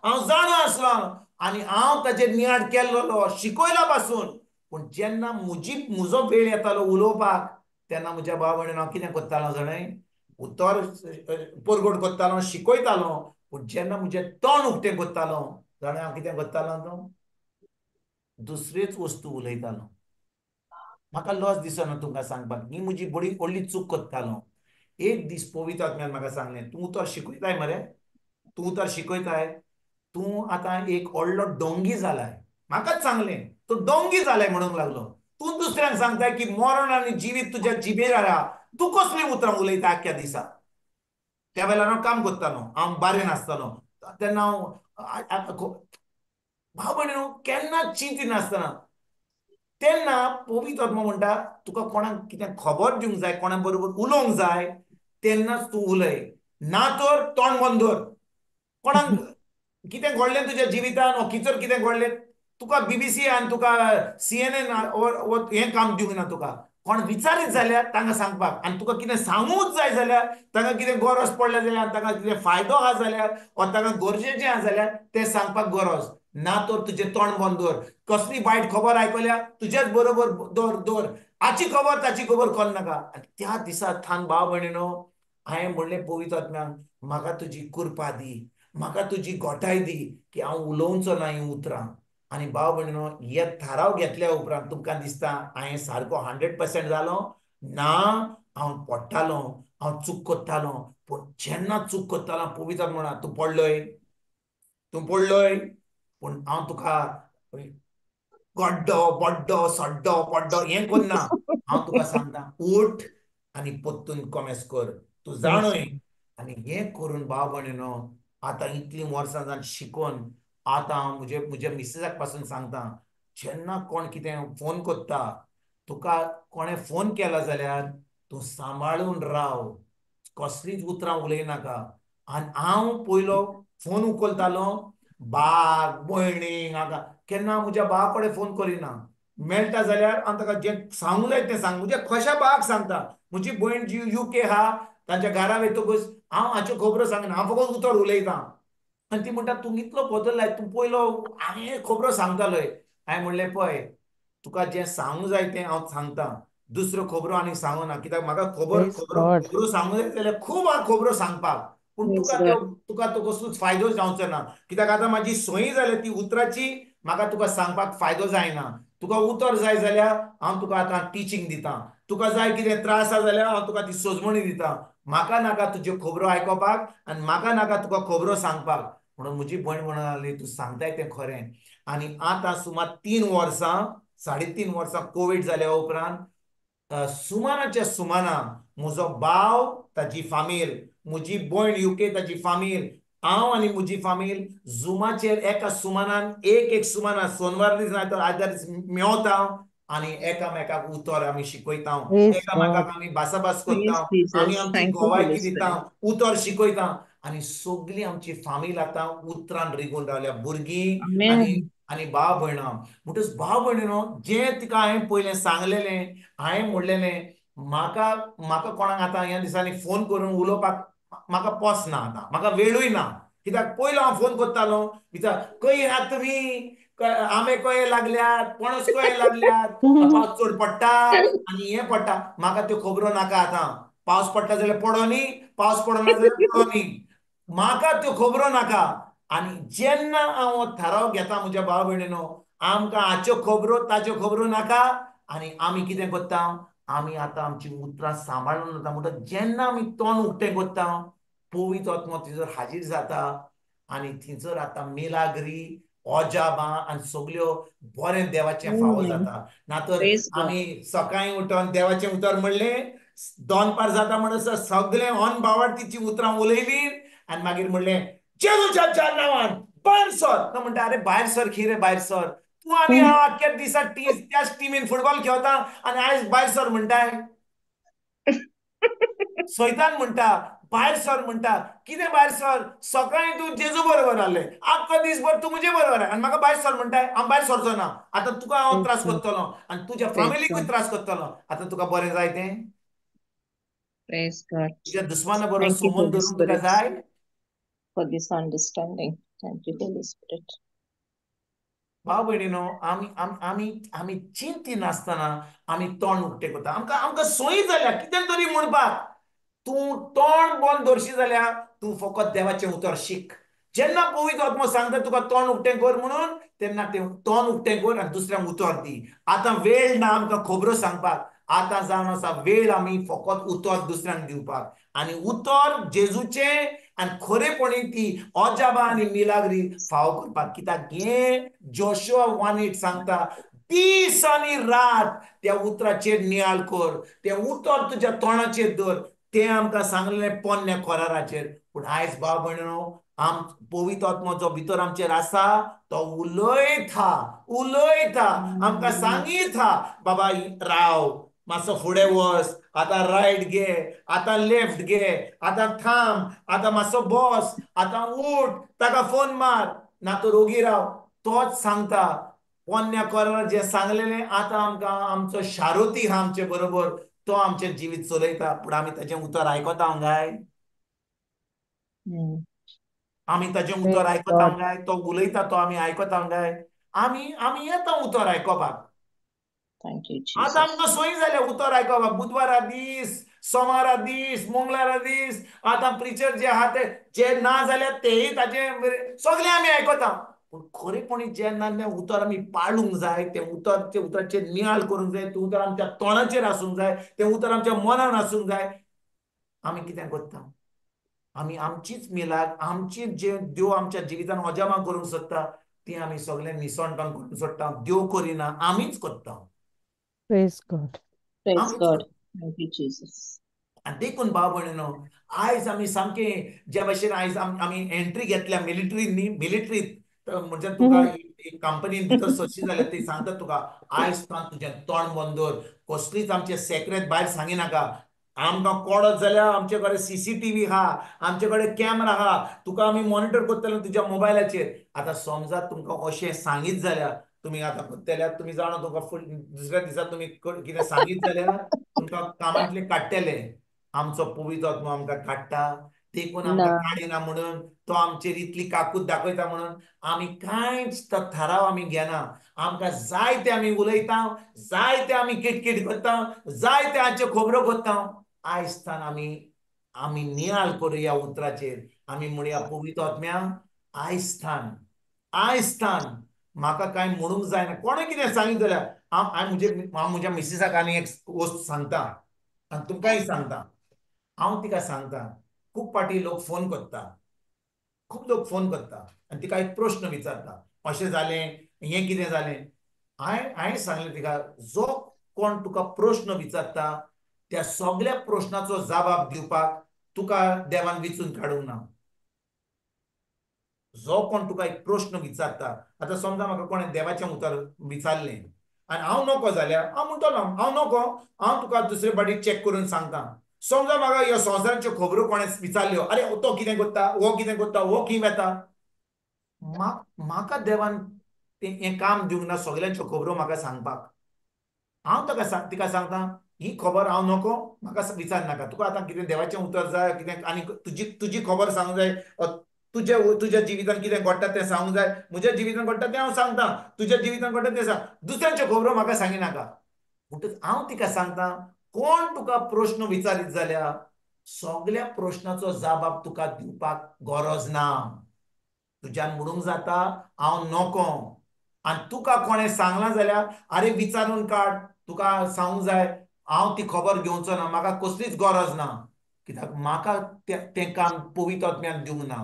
हांव जाणो आसलो, आनी हांव ताचेर नियाळ केल्लो, शिकयला पासून. पूण जेन्ना म्हजो वेळ येतालो उलोवपाक तेन्ना म्हज्या भाव भयणीनो हांव कितें करतालो जाणें, उतर परगट करतालो, शिकयतालो, पूण जेन्ना म्हजें तोंड उक्तें करतालो जाणें हांव कितें करतालो, दुसरेच वस्तू उलयतालो. म्हाका लॉस दिसना तुमकां सांगपाक, ही म्हजी बडी व्हडली चूक करतालो. एक दीस पवित्र आत्म्यान म्हाका सांगलें, तूं उतर शिकयताय मरे, तूं उतर शिकयताय, तूं आतां एक व्हडलो डोंगी जालाय. म्हाकाच सांगलें, तूं डोंगी जालाय म्हणूंक लागलो. तूं दुसऱ्यांक सांगताय की मरण आनी जिवीत तुज्या जिबेर आहा, तूं कसलीं उतरां उलयता आख्या दिसा? त्या वेळार हांव काम करतालो, हांव बारेन आसतालो, तेन्ना हांव भाव भयणीनो केन्नाच चिंतिनासतना, तेन्ना पवित्र आत्मा म्हणटा तुका कोणाक कितें खबर दिवंक जाय, कोणा बरोबर उलोवंक जाय, तेन्नाच तूं उलय, ना तर तोंड बंद दवर. कोणाक कितें घडलें तुज्या जिवितान, वा किचर कितें घडलें, तुका बीबीसी आनी तुका CNN हें काम दिवंक ना तुका. कोण विचारीत जाल्यार तांकां सांगपाक, आनी तुका कितें सांगूंक जाय जाल्यार, तांकां कितें गरज पडल्या जाल्यार, तांकां कितें फायदो आहा जाल्यार, वा तांकां गरजेचें आहा जाल्यार तें सांगपाक गरज ना. तर तुजें तोंड बंद दवर. कसली वायट खबर आयकल्या तुजेच बरोबर दवर, हाची खबर ताची खबर कर नाका. त्या दिसा थान भाव भयणीनो हांवें म्हणलें पवित्र आत्म्याक, म्हाका तुजी कृपा दी, म्हाका तुजी घोटाय दी की हांव उलोवचो ना हीं उतरां. आनी भाव भयणीनो हे थाराव घेतल्या उपरांत तुमकां दिसता हांवें सारको 100% जालो ना, हांव पडटालो, हांव चूक करतालो. पूण जेन्ना चूक करतालो पवित्र म्हणा तूं पडलोय, पूण हांव तुका गड्डो बड्डो सड्डो पड्डो हें करना. हांव तुका सांगता, उठ आनी परतून कोमेस कर, तूं जाणय. आनी हें करून भाव भयणीनो आतां इतलीं वर्सां जावन शिकून आतां हांव म्हज्या मिसेसाक पासून सांगता, जेन्ना कोण कितें फोन करता, तुका कोणें फोन केला जाल्यार तूं सांबाळून राव, कसलींच उतरां उलयनाका. आनी हांव पयलो फोन उखलतालो भाक भयणीक, हाका केन्ना म्हज्या भावा कडेन फोन करिना. मेळटा जाल्यार हांव ताका जें सांगूंक जाय तें सांग, म्हज्या खोशा भावाक सांगता. म्हजी भयण जी UK आहा तांच्या घरा वयतकच हांव हाच्यो खबरो सांगना, हांव फकत उतर उलयतां. आनी ती म्हणटा तूं इतलो बदल्लाय, तूं पयलो हांवें खबरो सांगतालोय. हांवें म्हणलें पळय, तुका जें सांगूंक जाय तें हांव सांगतां, दुसऱ्यो खबरो आनी सांगना. कित्याक म्हाका प्रेज गॉड. खबरो सांगूंक जाय जाल्यार खूब आहा खबरो सांगपाक. पूण Praise तुका God. तुका तो कसलोच फायदो जावचो ना, कित्याक आतां म्हाजी संय जाल्या ती उतराची म्हाका तुका सांगपाक फायदो जायना. तुका उतर जाय जाल्यार हांव तुका आतां टिचींग दितां. तुका जाय कितें त्रास आसा जाल्यार हांव तुका ती सोजमणी दितां. म्हाका नाका तुज्यो खबरो आयकोपाक आनी म्हाका नाका तुका खबरो सांगपाक. म्हणून म्हजी भयण म्हणून लागली तूं सांगताय तें खरें. आनी आतां सुमार 3 वर्सां 3.5 वर्सां कोवीड जाल्या उपरांत सुमाराच्या सुमारान म्हजो भाव ताची फामील, म्हजी भयण UK ताची फामील, हांव आनी म्हजी फामील झुमाचेर एका सुमारान एक सुमारान सोनवार दीस नाल्यार आयतार दीस मेवता आनी एकामेकाक उतर आमी शिकयता. Praise एकामेकाक God. आमी भासाभास Praise करता. आमी Jesus. आमची Thank you, Holy गोवायकी दिता, Spirit. उतर शिकयता. आनी सगळी आमची फामील आतां उतरान रिगून रावल्या. भुरगीं आनी Amen. आनी भाव भयणां. म्हणटच भाव भयणीनो, जें तिका हांवें पयलें सांगलेलें, हांवें म्हणलेलें, म्हाका म्हाका कोणाक आतां ह्या दिसांनी फोन करून उलोवपाक म्हाका पोसना आतां, म्हाका वेळूय ना. कित्याक पयलो हांव फोन करतालो, विचार खंय आहात तुमी, आंबे कळे लागल्यात, पणस कळे लागल्यात, पावस चड पडटा आनी हें पडटा. म्हाका त्यो खबरो नाका आतां. पावस पडटा जाल्यार पडोनी, पावस पडना जाल्यार पडोनी. म्हाका त्यो खबरो नाका. आनी जेन्ना हांव हो थाराव घेता म्हज्या भाव भयणीनो, आमकां हाच्यो खबरो ताच्यो खबरो नाका आनी आमी कितें करता, आमी आतां आमची उतरां सांबाळून वता. म्हणटच जेन्ना आमी तोंड उक्तें करता, पवित्र आत्मो थंयसर हाजीर जाता आनी थंयसर आतां मिलाग्री, ओजाबां आनी सगल्यो बरें देवाचें फावो Amen. जाता. नातर Praise God. आमी सकाळीं उठोन देवाचें उतर म्हणलें, दनपार जाता म्हणसर सगळे ऑन बावार्थीची उतरां उलयलीं आनी मागीर म्हणलें जेजूच्या नांवान भायर सर. तो म्हणटा अरे भायर सर खी रे भायर सर, तूं आनी हांव आख्या दिसा त्याच टिमीन फुटबॉल खेळटा आनी आयज भायर सर म्हणटाय. सैतान म्हणटा भायर सर म्हणटा, कितें भायर सर, सकाळीं तूं जेजू बरोबर आहलें, आख्खो दिसभर तू म्हजे बरोबर आहा आनी म्हाका भायर सर म्हणटाय. हांव भायर सरचो ना. आतां तुका हांव Praise त्रास God. करतलो आनी तुज्या Praise फामिलीकूय God. त्रास करतलो. आतां तुका बरें जाय तें? Praise God. तुज्या दुस्माना बरोबर Thank you, संबंद Holy धरून तुका Spirit, जाय? for this understanding. Thank you, Holy Spirit. भाव भयणीनो, आमी आमी आमी चिंती नासतना आमी तोंड उक्तें करता. आमकां आमकां संय जाल्या कितें तरी म्हणपाक. तूं तोंड बंद दवरशी जाल्यार तूं फकत देवाचें उतर शीक. जेन्ना पवित्र आत्मो सांगता तुका तोंड उक्तें कर म्हणून, तेन्ना तें तोंड उक्तें कर आनी दुसऱ्यांक उतर दी. आतां वेळ ना आमकां खबरो सांगपाक. आतां जावन आसा वेळ आमी फकत उतर दुसऱ्यांक दिवपाक. आनी उतर जेजूचें आनी खरेपणी ती ओजाबा आनी मिलाग्री फावो करपाक. कित्याक हें जोशुआ 1:8 सांगता, दीस आनी रात त्या उतराचेर नियाळ कर, तें उतर तुज्या तोंडाचेर धर. तें आमकां सांगलेलें पोन्न्या खोराराचेर. पूण आयज भाव भयणीनो, पवित्र आत्मो जो भितर आमचेर आसा तो उलयता उलयता, आमकां सांगीता, बाबा राव, मातसो फुडें वच, आतां रायट घे, आतां लेफ्ट घे, आतां थांब, आतां मातसो बस, आतां उठ, ताका फोन मार, ना तर ओगी राव. तोच सांगता. पोन्न्या खोरार जें सांगलेलें आतां आमकां आमचो शारोती आहा आमचे बरोबर, तो आमचें जिवीत चलयता. पूण आमी ताचें उतर आयकता काय? Mm. आमी ताचें उतर Praise आयकता God. काय? तो उलयता तो आमी आयकता काय? आमी आमी येता उतर आयकोपाक. Thank you, आतां आमकां Jesus. संय जाल्या उतर आयकोपाक. बुधवारा दीस, सोमारा दीस, मंगळारा दीस, आतां प्रिचर जे आहा ते जे ना जाल्यार तेय ताचे सगळे आमी आयकता. पूण खरेपणी जेन्ना तें उतर आमी पाळूंक जाय, तें उतराचेर नियाळ करूंक जाय, तें उतर आमच्या तोंडाचेर आसूंक जाय, तें उतर आमच्या मनान आसूंक जाय, आमी कितें करता? आमी आमचीच मिलाद, आमची जे देव आमच्या जिवितान अजामां करूंक सोदता ती आमी सगळे निसणटान करूंक सोदता. देव करिना, आमीच करता. Praise God. Praise आमीच God. करता. Thank you, Jesus. आनी देखून भाव भयणीनो, आयज आमी सामकें जे भाशेन आयज आमी एंट्री घेतल्या मिलिटरीन न्ही, मिलिटरींत म्हणजे तुका एक कंपनीन भितर सरशी जाल्यार ती सांगता तुका आयज तुजें तोंड बंद दवर, कसलीच आमचे सेक्रेट भायर सांगिनाका. आमकां कळत जाल्यार आमचे कडेन CCTV आहा, आमचे कडेन कॅमेरा आहा, तुका आमी मॉनिटर करतले तुज्या मोबायलाचेर. आतां समजा तुमकां अशें सांगीत जाल्यार तुमी आतां करतल्यात, तुमी जाणा तुका दुसऱ्या दिसा तुमी कितें सांगीत जाल्यार तुमकां कामांतले काडटले. आमचो पवित्र आत्मो आमकां काडटा. देखून आमकां No. काडिना म्हणून, तो आमचेर इतली काकूट दाखयता म्हणून आमी कांयच तो थाराव आमी घेना. आमकां जाय ते आमी उलयता, जाय ते आमी किटकिट करता, जाय ते हाच्यो खबरो करता. आयज तान आमी आमी नियाळ करुया उतराचेर आमी म्हणुया पवित्र आत्म्या आयस्थान म्हाका काय म्हणूंक जायना कोणें कितें सांगितलें जाल्यार हांव म्हज्या मिसिसाक आनी एक वस्त सांगता आनी तुमकांय सांगता हांव तिका सांगता खूब पाटी लोक फोन करता खूब लोक फोन करता आनी तिका एक प्रश्न विचारता अशें जालें हें कितें जालें हांवें सांगलें तिका जो कोण तुका प्रश्न विचारता त्या सगळ्या प्रश्नाचो जबाब दिवपाक तुका देवान विचून काडूंक ना जो कोण तुका एक प्रश्न विचारता आतां समजा म्हाका कोणें देवाचें उतर विचारलें आनी हांव नको जाल्यार हांव म्हणटलो हांव नको हांव तुका दुसरे फावटी चॅक करून सांगता समजा म्हाका ह्यो संवसाराच्यो खबरो कोणें विचारल्यो अरे तो कितें करता हो कितें करता हो खंय वता म्हाका देवान हें काम दिवंक ना सगळ्यांच्यो खबरो म्हाका सांगपाक हांव तिका सांगता ही खबर हांव नको म्हाका विचार नाका तुका आतां कितें देवाचें उतर जाय कितें आनी तुजी खबर सांगूंक जाय तुज्या जिवितांत कितें घडटा तें सांगूंक जाय म्हज्या जिवितांत घडटा तें हांव सांगता तुज्या जिवितांत घडटा तें सांग दुसऱ्यांच्यो खबरो म्हाका सांगिनाका म्हणटच हांव तिका सांगता कोण तुका प्रश्न विचारीत जाल्यार सगळ्या प्रश्नाचो जबाब तुका दिवपाक गरज ना तुज्यान म्हणूंक जाता हांव नको आनी तुका कोणें सांगलां जाल्यार आरे विचारून काड तुका सांगूंक जाय हांव ती खबर घेवचो ना म्हाका कसलीच गरज ना कित्याक म्हाका तें काम पवित्र आत्म्यान दिवंक ना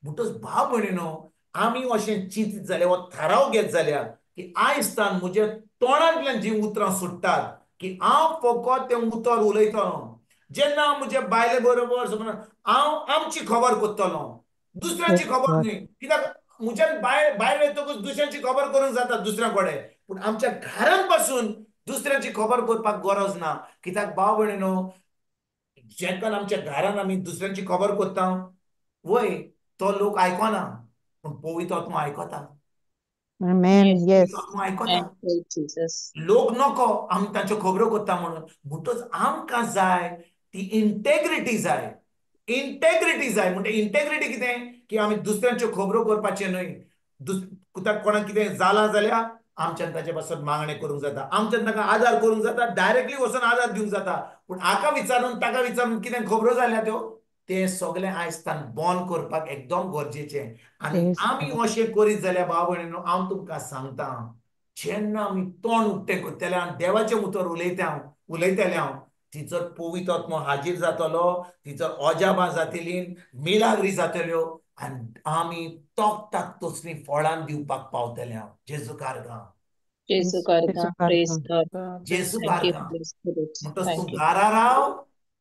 म्हणटच भाव भयणीनो आमी अशें चिंतीत जाल्यार हो थाराव घेत जाल्यार की आयजतान म्हज्या तोंडांतल्यान जीं उतरां सुट्टात की हांव फकत तें उतर उलयतलों जेन्ना हांव म्हज्या बायले बरोबर हांव आमची खबर करतलों दुसऱ्याची खबर न्ही कित्याक म्हज्यान भायर येतकूच दुसऱ्याची खबर करूंक जाता दुसऱ्या कडेन पूण आमच्या घरांत बसून दुसऱ्याची खबर करपाक गरज ना कित्याक भाव भयणीनो जेन्ना आमच्या घरांत आमी दुसऱ्यांची खबर करता वय तो लोक आयकना पूण पवित्र आत्मा आयकता Amen. Yes. पवित्र आत्मा आयकता Thank you, Jesus. लोक नको आमी तांच्यो खबरो करता म्हणून म्हणटच आमकां जाय ती इंटेग्रिटी जाय म्हणजे इंटेग्रिटी कितें की आमी दुसऱ्यांच्यो खबरो करपाचे न्हय कोणाक कितें जालां जाल्यार आमच्यान ताचे पासून मागणें करूंक जाता आमच्यान ताका आदार करूंक जाता डायरेक्टली वचून आदार दिवंक जाता पूण ताका विचारून कितें खबरो जाल्या त्यो तें सगळें आयजतान बंद करपाक एकदम गरजेचें आनी Praise आमी God. अशें करीत जाल्यार भाव भयणीनो हांव तुमकां सांगता जेन्ना आमी तोंड उक्तें करतले आनी देवाचें उतर उलयतले हांव थंयसर पवित्र आत्मो हाजीर जातलो थंयसर अजापां जातलीं मिलाग्री जातल्यो आनी आमी तोखताक तसलीं फळां दिवपाक पावतले हांव जेजू कारगां Jesu Yes. Karga. Praise God. जेजू Thank you, कारगां Holy Spirit. म्हणटच तूं Thank you. घरा राव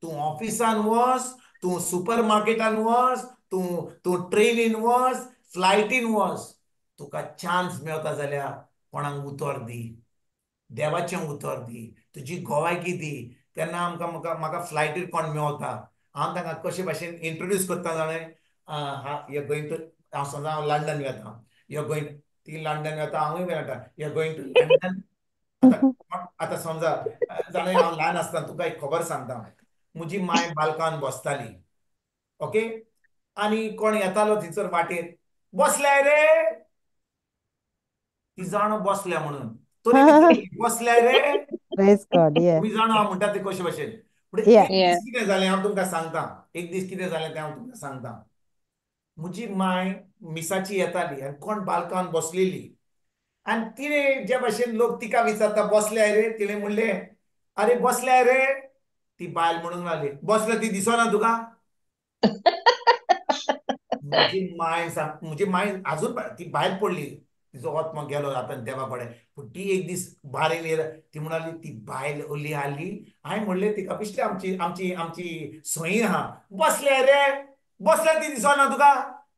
तूं ऑफिसान वच तूं सुपर मार्केटान वच तूं ट्रेनीन वच फ्लायटीन वच तुका चान्स मेळता जाल्यार कोणाक उतर दी देवाचें उतर दी तुजी गोवायकी दी तेन्ना म्हाका फ्लायटीर कोण मेवता हांव ताका कशे भाशेन इंट्रोड्यूस करता जाणें हांव समजा हांव लंडन वेता ती लंडन वेता हांवूय वेता यू गोईंग टू लंडन आतां समजा जाणें हांव ल्हान आसतना तुका एक खबर सांगता म्हजी माय बाल्कान बसताली ओके आनी कोण येतालो थंयसर वाटेर बसल्याय रे ती जाणो बसल्या म्हणून तरी बसल्याय रे Praise God. Yes. तुम्ही जाणो हांव म्हणटा ते कशे भाशेन फुडें Yeah. एक दीस कितें जालें हांव तुमकां सांगता एक दीस कितें जालें तें हांव तुमकां सांगता म्हजी माय मिसाची येताली आनी कोण बाल्कान बसलेली आनी तिणें जे भाशेन लोक तिका विचारता बसल्याय रे तिणें म्हणलें अरे बसल्याय रे ती बायल म्हणूंक लागली बसल्या ती दिसना तुका म्हजी माय अजून ती भायर पडली तिचो आत्मा गेलो आतां देवा कडेन पूण ती एक दीस भायर येयली ती म्हणाली ती बायल ओली आली हांवें म्हणलें तिका पिश्टे आमची सई आहा बसल्या रे बसल्या ती दिसना तुका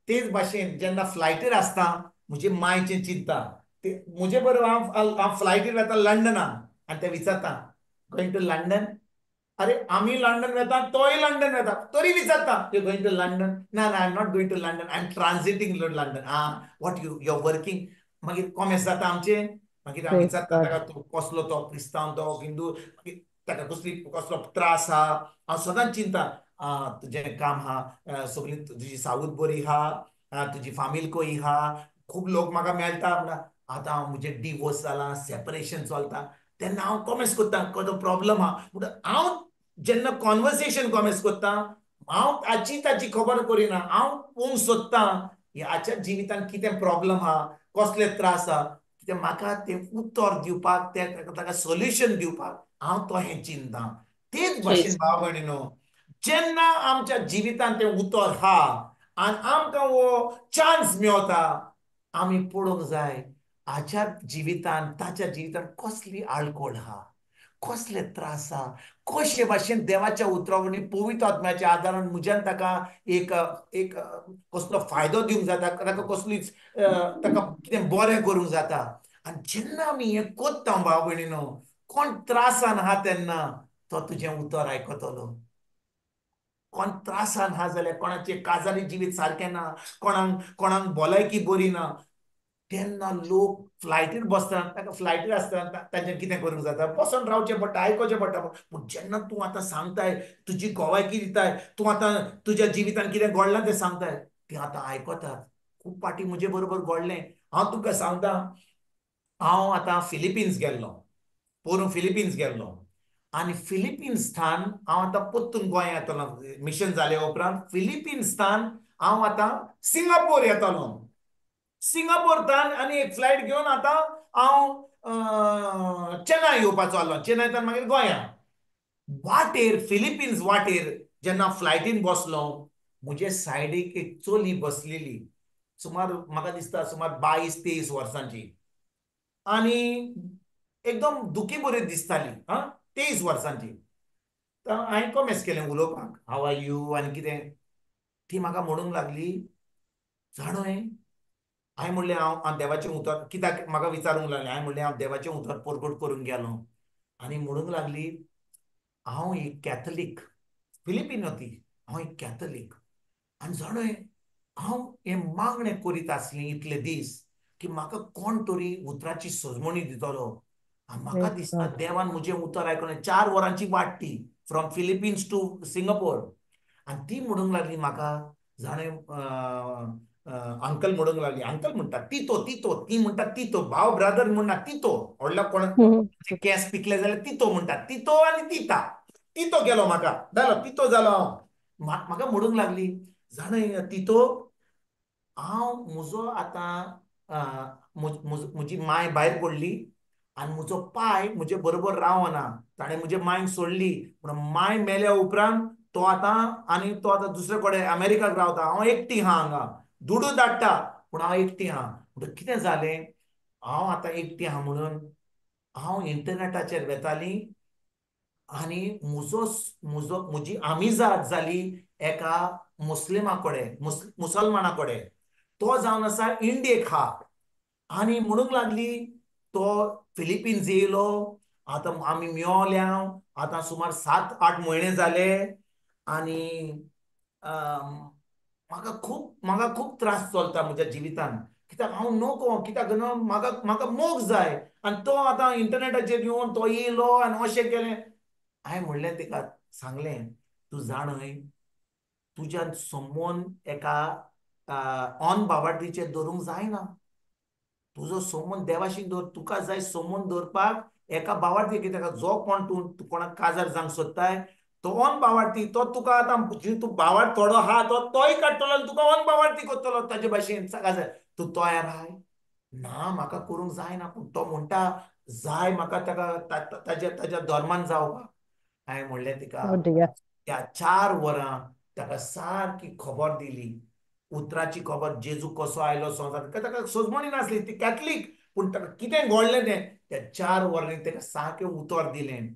तेच भाशेन जेन्ना फ्लायटीर आसता म्हजे मायचें चिंतता म्हजे बरोबर हांव फ्लायटीर वेता लंडनाक आनी ते विचारता गोईंग टू लंडन अरे आमी लंडन वेता तोय लंडन वेता तरी विचारता you going to London no I am not going to London I am transiting London what you are working मागीर कॉमेस जाता आमचें मागीर हांव Praise विचारता God. ताका तो कसलो तो क्रिस्तांव तो हिंदू ताका कसलो त्रास आहा हांव सदांच चिंता तुजें काम आहा सगळी तुजी सावूत बरी आहा तुजी फामील कोई आहा खूब लोक म्हाका मेळटा म्हणटा आतां म्हजें डिवोर्स जाला सेपरेशन चलता तेन्ना हांव कॉमेस करता कसलो प्रॉब्लम आहा म्हणटा हांव जेन्ना कॉन्वर्सेशन कॉमेस करता हांव ताची ताची खबर करिना, हांव पळोवंक सोदतां ह्याच्या जिवितांत कितें प्रॉब्लेम आहा, कसले त्रास आहा, कितें म्हाका तें उत्तर दिवपाक, ताका सोल्युशन दिवपाक हांव तो हें चिंतां. तेच भाशेन भाव भयणीनो, जेन्ना आमच्या जिवितांत तें उतर हा आनी आमकां हो चान्स मेळता, आमी पळोवंक जाय हाच्या जिवितांत, ताच्या जिवितांत कसली आळकोळ आहा, कसले त्रास आहा, कशे भाशेन देवाच्या उतरावणी पवित्र आत्म्याच्या आदारान म्हज्यान ताका एक एक कसलो फायदो दिवंक जाता, ताका कसलीच ताका कितें बरें करूंक जाता. आनी जेन्ना आमी हें कोत्ता भाव भयणीनो, कोण त्रासान आहा तेन्ना तो तुजें उतर आयकतलो. कोण त्रासान आहा जाल्यार, कोणाचे काजारी जिवीत सारकें ना, कोणाक भलायकी बरी ना, तेन्ना लोक फ्लायटीर बसतात, ताका फ्लायटीर आसतना तांचें कितें करूंक जाता, बसून रावचें पडटा, आयकोचें पडटा. पूण जेन्ना तूं आतां सांगताय, तुजी गोवायकी दिताय, तूं आतां तुज्या जिवितांत कितें घडलां तें सांगताय, तीं आतां आयकतात. खूब फाटीं म्हजे बरोबर घडलें. हांव तुका सांगतां, हांव आतां फिलिपिन्स गेल्लो, पोरूं फिलिपिन्स गेल्लो, आनी फिलिपिन्सांत हांव आतां परतून गोंया येतलो. मिशन जाले उपरांत फिलिपिन्सांत हांव आतां सिंगापोर येतलो. सिंगापोरतान आनी एक फ्लायट घेवन आतां हांव चेन्नय येवपाचो आसलो. चेन्नयच्यान मागीर गोंया. वाटेर, फिलिपिन्स वाटेर जेन्ना फ्लायटीन बसलो, म्हजे सायडीक एक चली बसलेली, सुमार म्हाका दिसता सुमार 22-23 वर्सांची, आनी एकदम दुखी बरी दिसताली. 23 वर्सांची. हांवें कमेंस केलें उलोवपाक, हाव आर यू आनी कितें. ती म्हाका म्हणूंक लागली, जाणय, हांवें म्हणलें हांव देवाचें उतर, कित्याक म्हाका विचारूंक लागलें. हांवें म्हणलें हांव देवाचें उतर परगट करूंक गेलों. आनी म्हणूंक लागली, हांव एक कॅथलीक, फिलिपिनो ती, हांव एक कॅथलीक, आनी जाणय हांव हें मागणें करीत आसलें इतले दीस की म्हाका कोण तरी उतराची सोजमणी दितलो. आनी म्हाका दिसता देवान म्हजें उतर आयकलें. 4 वरांची वाट ती, फ्रॉम फिलिपिन्स टू सिंगापोर. आनी ती म्हणूंक लागली म्हाका, जाणें अंकल म्हणूंक लागली, अंकल म्हणटा तितो तितो, ती म्हणटा तितो, भाव ब्रदर म्हणना तितो, व्हडल्या कोणाचे केंस पिकले जाल्यार तितो म्हणटा, तितो आनी तिता. तितो गेलो म्हाका, जालो तितो जालो हांव. म्हाका म्हणूंक लागली, जाणय तितो, हांव म्हजो आतां म्हजी माय भायर पडली आनी म्हजो पाय म्हजे बरोबर रावना. ताणें म्हजे मांयक सोडली. पूण माय मेल्या उपरांत तो आतां दुसरे कडेन अमेरिकाक रावता. हांव एकटी आहा हांगा. दुडू धाडटा पूण हांव एकटी आहा. म्हणटकीर कितें जालें, हांव आतां एकटी आहा म्हणून हांव इंटरनेटाचेर वेताली आनी म्हजी आमिजाद जाली एका मुस्लिमा कडेन, मुसलमाना कडेन. तो जावन आसा इंडियेक हा. आनी म्हणूंक लागली तो फिलिपिन्स येयलो, आतां आमी मेवल्या, आतां सुमार 7-8 म्हयने जाले. आनी म्हाका खूब त्रास चलता म्हज्या जिवितांत. कित्याक हांव नोको, कित्याक म्हाका मोग जाय. आनी तो आतां इंटरनेटाचेर येवन तो येयलो आनी अशें केलें. हांवें म्हणलें ताका, सांगलें, तूं जाणय, तुज्यान समोन एका ऑन बाबार्दीचेर दवरूंक जायना. तुजो समोन देवाशी दवर. तुका जाय समोन दवरपाक एका बावार्थी, कित्याक जो कोण तूं कोणाक काजार जावंक सोदताय, तो ऑन बावार्थी. तो तुका आतां तूं बावार्थ थोडो आहा तोय काडटलो आनी तुका ऑन बावार्थी करतलो ताजे भाशेन. सांगा जाय तूं तयार आहाय? ना, म्हाका करूंक जायना. पूण तो म्हणटा जाय म्हाका ताच्या धर्मान जावपाक. हांवें म्हणलें तिका, त्या 4 वरां ताका सारकी खबर दिली, उतराची खबर, जेजू कसो आयलो संवसारांत. ताका सोजमणी नासली, ती कॅथलीक, पूण ताका कितें घडलें तें त्या 4 वरांनी ताका सारकें उतर दिलें.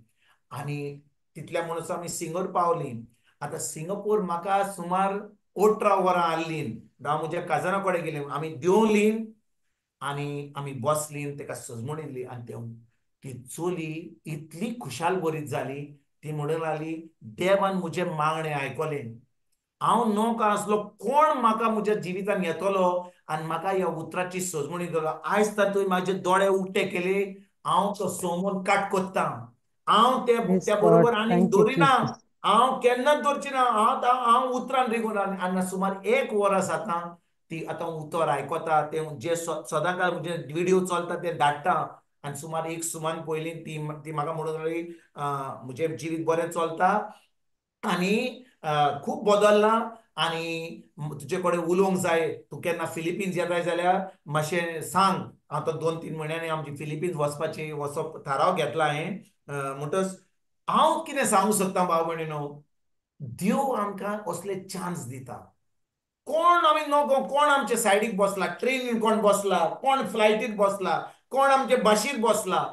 आनी तितल्या म्हणून आमी सिंगापोर पावलीं. आतां सिंगापोर म्हाका सुमार 18 वरां आहलीं. हांव म्हज्या काजना कडेन गेलें, आमी देंवलीं आनी आमी बसलीं, ताका सोजमणी दिली. आनी ती चली इतली खुशाल बरीत जाली. ती म्हणूंक लागली, देवान म्हजें मागणें आयकलें. हांव नोको आसलो, कोण म्हाका म्हज्या जिवितांत येतलो आनी म्हाका ह्या उतराची सोजमणी दितलो. आयज तर तुवें म्हाजे दोळे उक्ते केले. हांव तो समोन काट कोत्तां. हांव त्या बरोबर आनीक दवरिना. हांव केन्नाच दवरची ना. हांव उतरान रिगून. आनी सुमार 1 वरस आतां ती आतां उतर आयकता. तें जे सदांकाळ म्हणजे व्हिडिओ चलता ते धाडटा. आनी सुमार 1 सुमान पयलीं ती म्हाका म्हणूंक लागली, म्हजें जिवीत बरें चलता आनी खूब बदलला आनी तुजे कडेन उलोवंक जाय तूं केन्ना फिलिपिन्स येताय जाल्यार मातशें सांग हांव तो 2-3 म्हयन्यांनी आमची फिलिपिन्स वचपाची वचप थाराव घेतला हांवें म्हणटच हांव कितें सांगूंक सोदतां भाव भयणीनो देव आमकां असले चान्स दिता कोण आमी नको कोण आमचे सायडीक बसला ट्रेनीन कोण बसला कोण फ्लायटीत बसला कोण आमचे बशीत बसला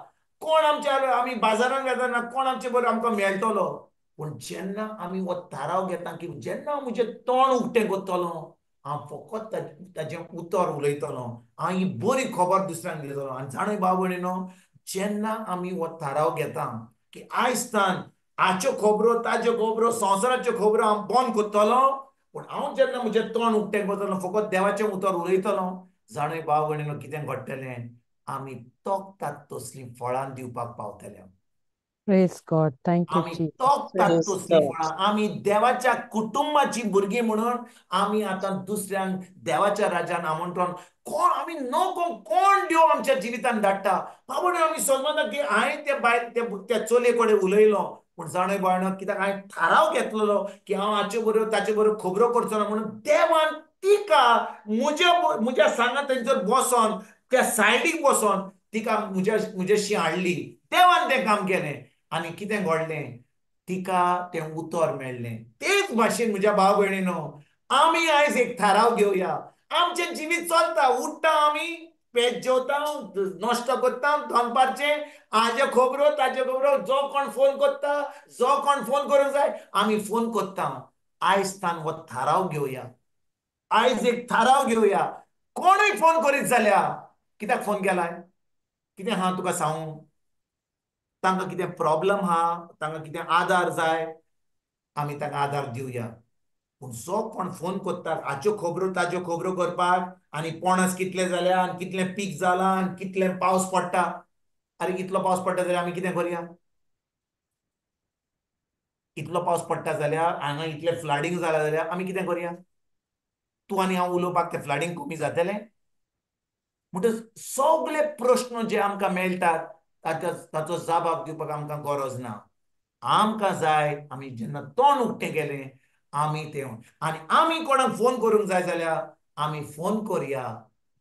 कोण आमी बाजारान वेताना कोण आमचे बरोबर आमकां मेळटलो पूण जेन्ना आमी हो थाराव घेता की जेन्ना म्हजें तोंड उक्तें करतलो हांव फकत ताचें उतर उलयतलो हांव ही बरी खबर दुसऱ्यांक दितलो आनी जाणय भाव भयणीनो जेन्ना आमी हो थाराव घेता की आयजतान हाच्यो खबरो ताज्यो खबरो संवसाराच्यो खबरो हांव बंद करतलो पूण हांव जेन्ना म्हजें तोंड उक्तें करतलो फकत देवाचें उतर उलयतलो जाणय भाव भयणीनो कितें घडटलें आमी तोखतात तसलीं फळां दिवपाक पावतले Praise God. Thank you, आमी Jesus. तोखतात Praise तसलीं God. फळां आमी देवाच्या कुटुंबाची भुरगीं म्हणून आमी आतां दुसऱ्यांक देवाच्या राज्यान आमंत्रण कोण आमी नको कोण देव आमच्या जिवितान धाडटा बाबा आमी समजता की हांवें ते बायल त्या चलये कडेन उलयलो पूण जाणय बाळनो कित्याक हांवें थाराव घेतलेलो की हांव हाचे बरोबर ताचे बरोबर खबरो करचो ना म्हणून देवान तिका म्हज्या सांगात थंयसर बसोन त्या सायडीक बसोन तिका म्हज्याशी हाडली देवान तें काम केलें आनी कितें घडलें तिका तें उतर मेळ्ळें तेच भाशेन म्हज्या भाव भयणीनो आमी आयज एक थाराव घेवया आमचें जिवीत चलता उठ्ठा आमी पेज जेवता नश्ट करता दनपारचें हाज्यो खबरो ताज्यो खबरो जो कोण फोन करता जो कोण फोन करूंक जाय आमी फोन करता आयज तान हो थाराव घेवया आयज एक थाराव घेवया कोणूय फोन करीत जाल्यार कित्याक फोन केलाय कितें हा तुका सांगू तांकां कितें प्रॉब्लम आहा तांकां कितें आदार जाय आमी तांकां आदार दिवया पूण जो कोण फोन करता हाच्यो खबरो ताज्यो खबरो करपाक आनी पणस कितले जाल्या आनी कितलें पीक जालां आनी कितलें पावस पडटा आरे इतलो पावस पडटा जाल्यार आमी कितें करया इतलो पावस पडटा जाल्यार हांगा इतलें फ्लडींग जालां जाल्यार आमी कितें करया तूं आनी हांव उलोवपाक तें फ्लडींग कमी जातलें म्हणटच सगळे प्रश्न जे आमकां मेळटात ताचो जबाब दिवपाक आमकां गरज ना आमकां जाय आमी जेन्ना तोंड उक्तें केलें आमी तें आनी आमी कोणाक फोन करूंक जाय जाल्यार आमी फोन करया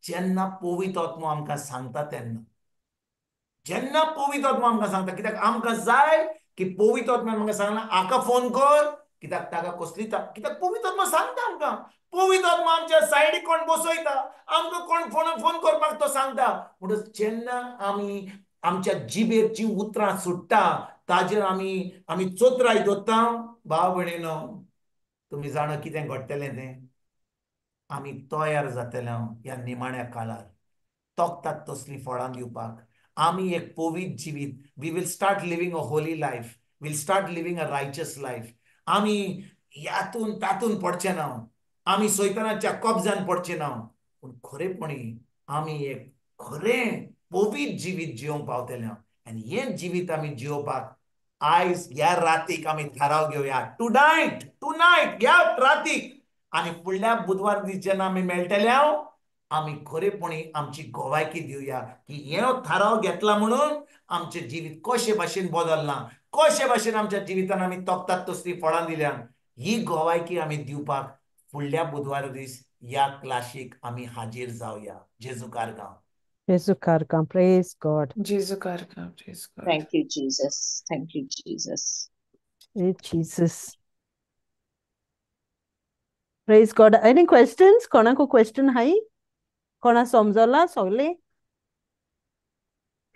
जेन्ना पवित्र आत्मो आमकां सांगता तेन्ना जेन्ना पवित्र आत्मो आमकां सांगता कित्याक आमकां जाय की पवित्र आत्म्यान आमकां सांगना हाका फोन कर कित्याक ताका कसली कित्याक पवित्र आत्मा सांगता आमकां पवित्र आत्मा आमच्या सायडीक कोण बसयता आमकां कोण फोन करपाक तो सांगता म्हणटच जेन्ना आमी आमच्या जिबेर जी उतरां सुट्टा ताजेर आमी चोत्राय दोत्ता भाव भयणीनो तुमी जाणा कितें घडटलें तें आमी तयार जातले ह्या निमाण्या काळार तोखतात तसलीं फळां दिवपाक आमी एक पवित्र जिवीत we will start living a holy life will start living a righteous life आमी ह्यातून तातून पडचे ना आमी सैतानाच्या कब्जान पडचे ना पूण खरेपणी आमी एक खरें पवित्र जिवीत जिवंक पावतले आनी हें जिवीत आमी जिवपाक आयज ह्या रातीक आमी थाराव घेवया टुनायट ह्या रातीक आनी फुडल्या बुधवार दीस जेन्ना आमी मेळटले आमी खरेपणी आमची गोवायकी दिवया की हे थाराव घेतला म्हणून आमचें जिवीत कशे भाशेन बदलना कशे भाशेन आमच्या जिवितान आमी तोखतात तसलीं फळां दिल्यान ही गोवायकी आमी दिवपाक फुडल्या बुधवार दीस ह्या क्लासीक आमी हाजीर जावया जेजू कारगांव Jesu Karkam. Praise God. Jezu कारगा praise God Thank you, Jesus. Thank you, Jesus. Praise Jesus. Praise God. Any questions? कोणाको question हाय? कोणा समजला सगळे?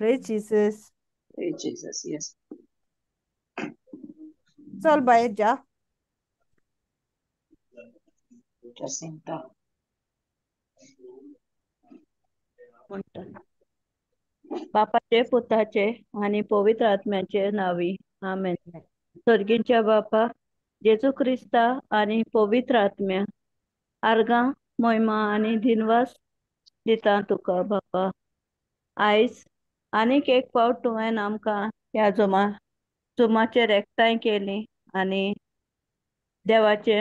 Praise Jesus. Praise Jesus. Yes. चल बाहेर जा. Jacinta. बापाचे पुताचे आणि पवित्र आत्म्याचे नावी आमेन सर्गीच्या बापा जेजू क्रिस्ता आणि पवित्र आत्म्या आर्गां मोहिमा आणि दिनवास दिता तुका बापा आयज आनीक एक फावट तुवें आमकां ह्या जुमाचेर एकठांय केली आणि देवाचे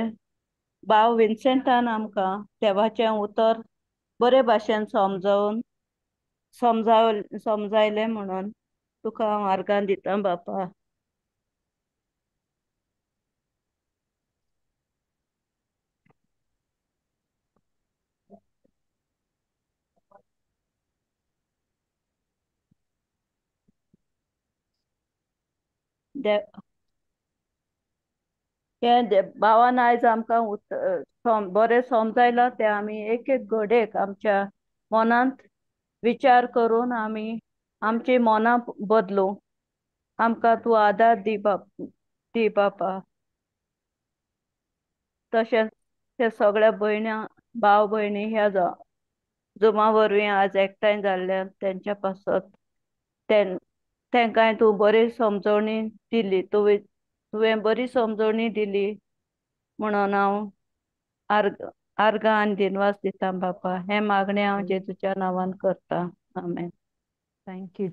भाव विन्सेंटान आमकां देवाचें उतर बरे भाशेन समजायलें म्हणून तुका हांव आर्गां दिता बापा भावान आयज आमकां बरें समजायला ते आमी एक एक घडयेक आमच्या मनांत विचार करून आमी आमची मनां बदलूं आमकां तूं आदार दी बापा तशेंच ते सगळ्या भाव भयणी ह्या जुमा वरवीं आज एकठांय जाल्ल्यान तेंच्या पासत तेंकांय तूं बरी समजवणी दिली तुवें बरी समजवणी दिली म्हणून हांव आर्गां आनी दिनवास दिता बापा हे मागणें हांव जेजूच्या नांवान करता आमेन. थँक्यू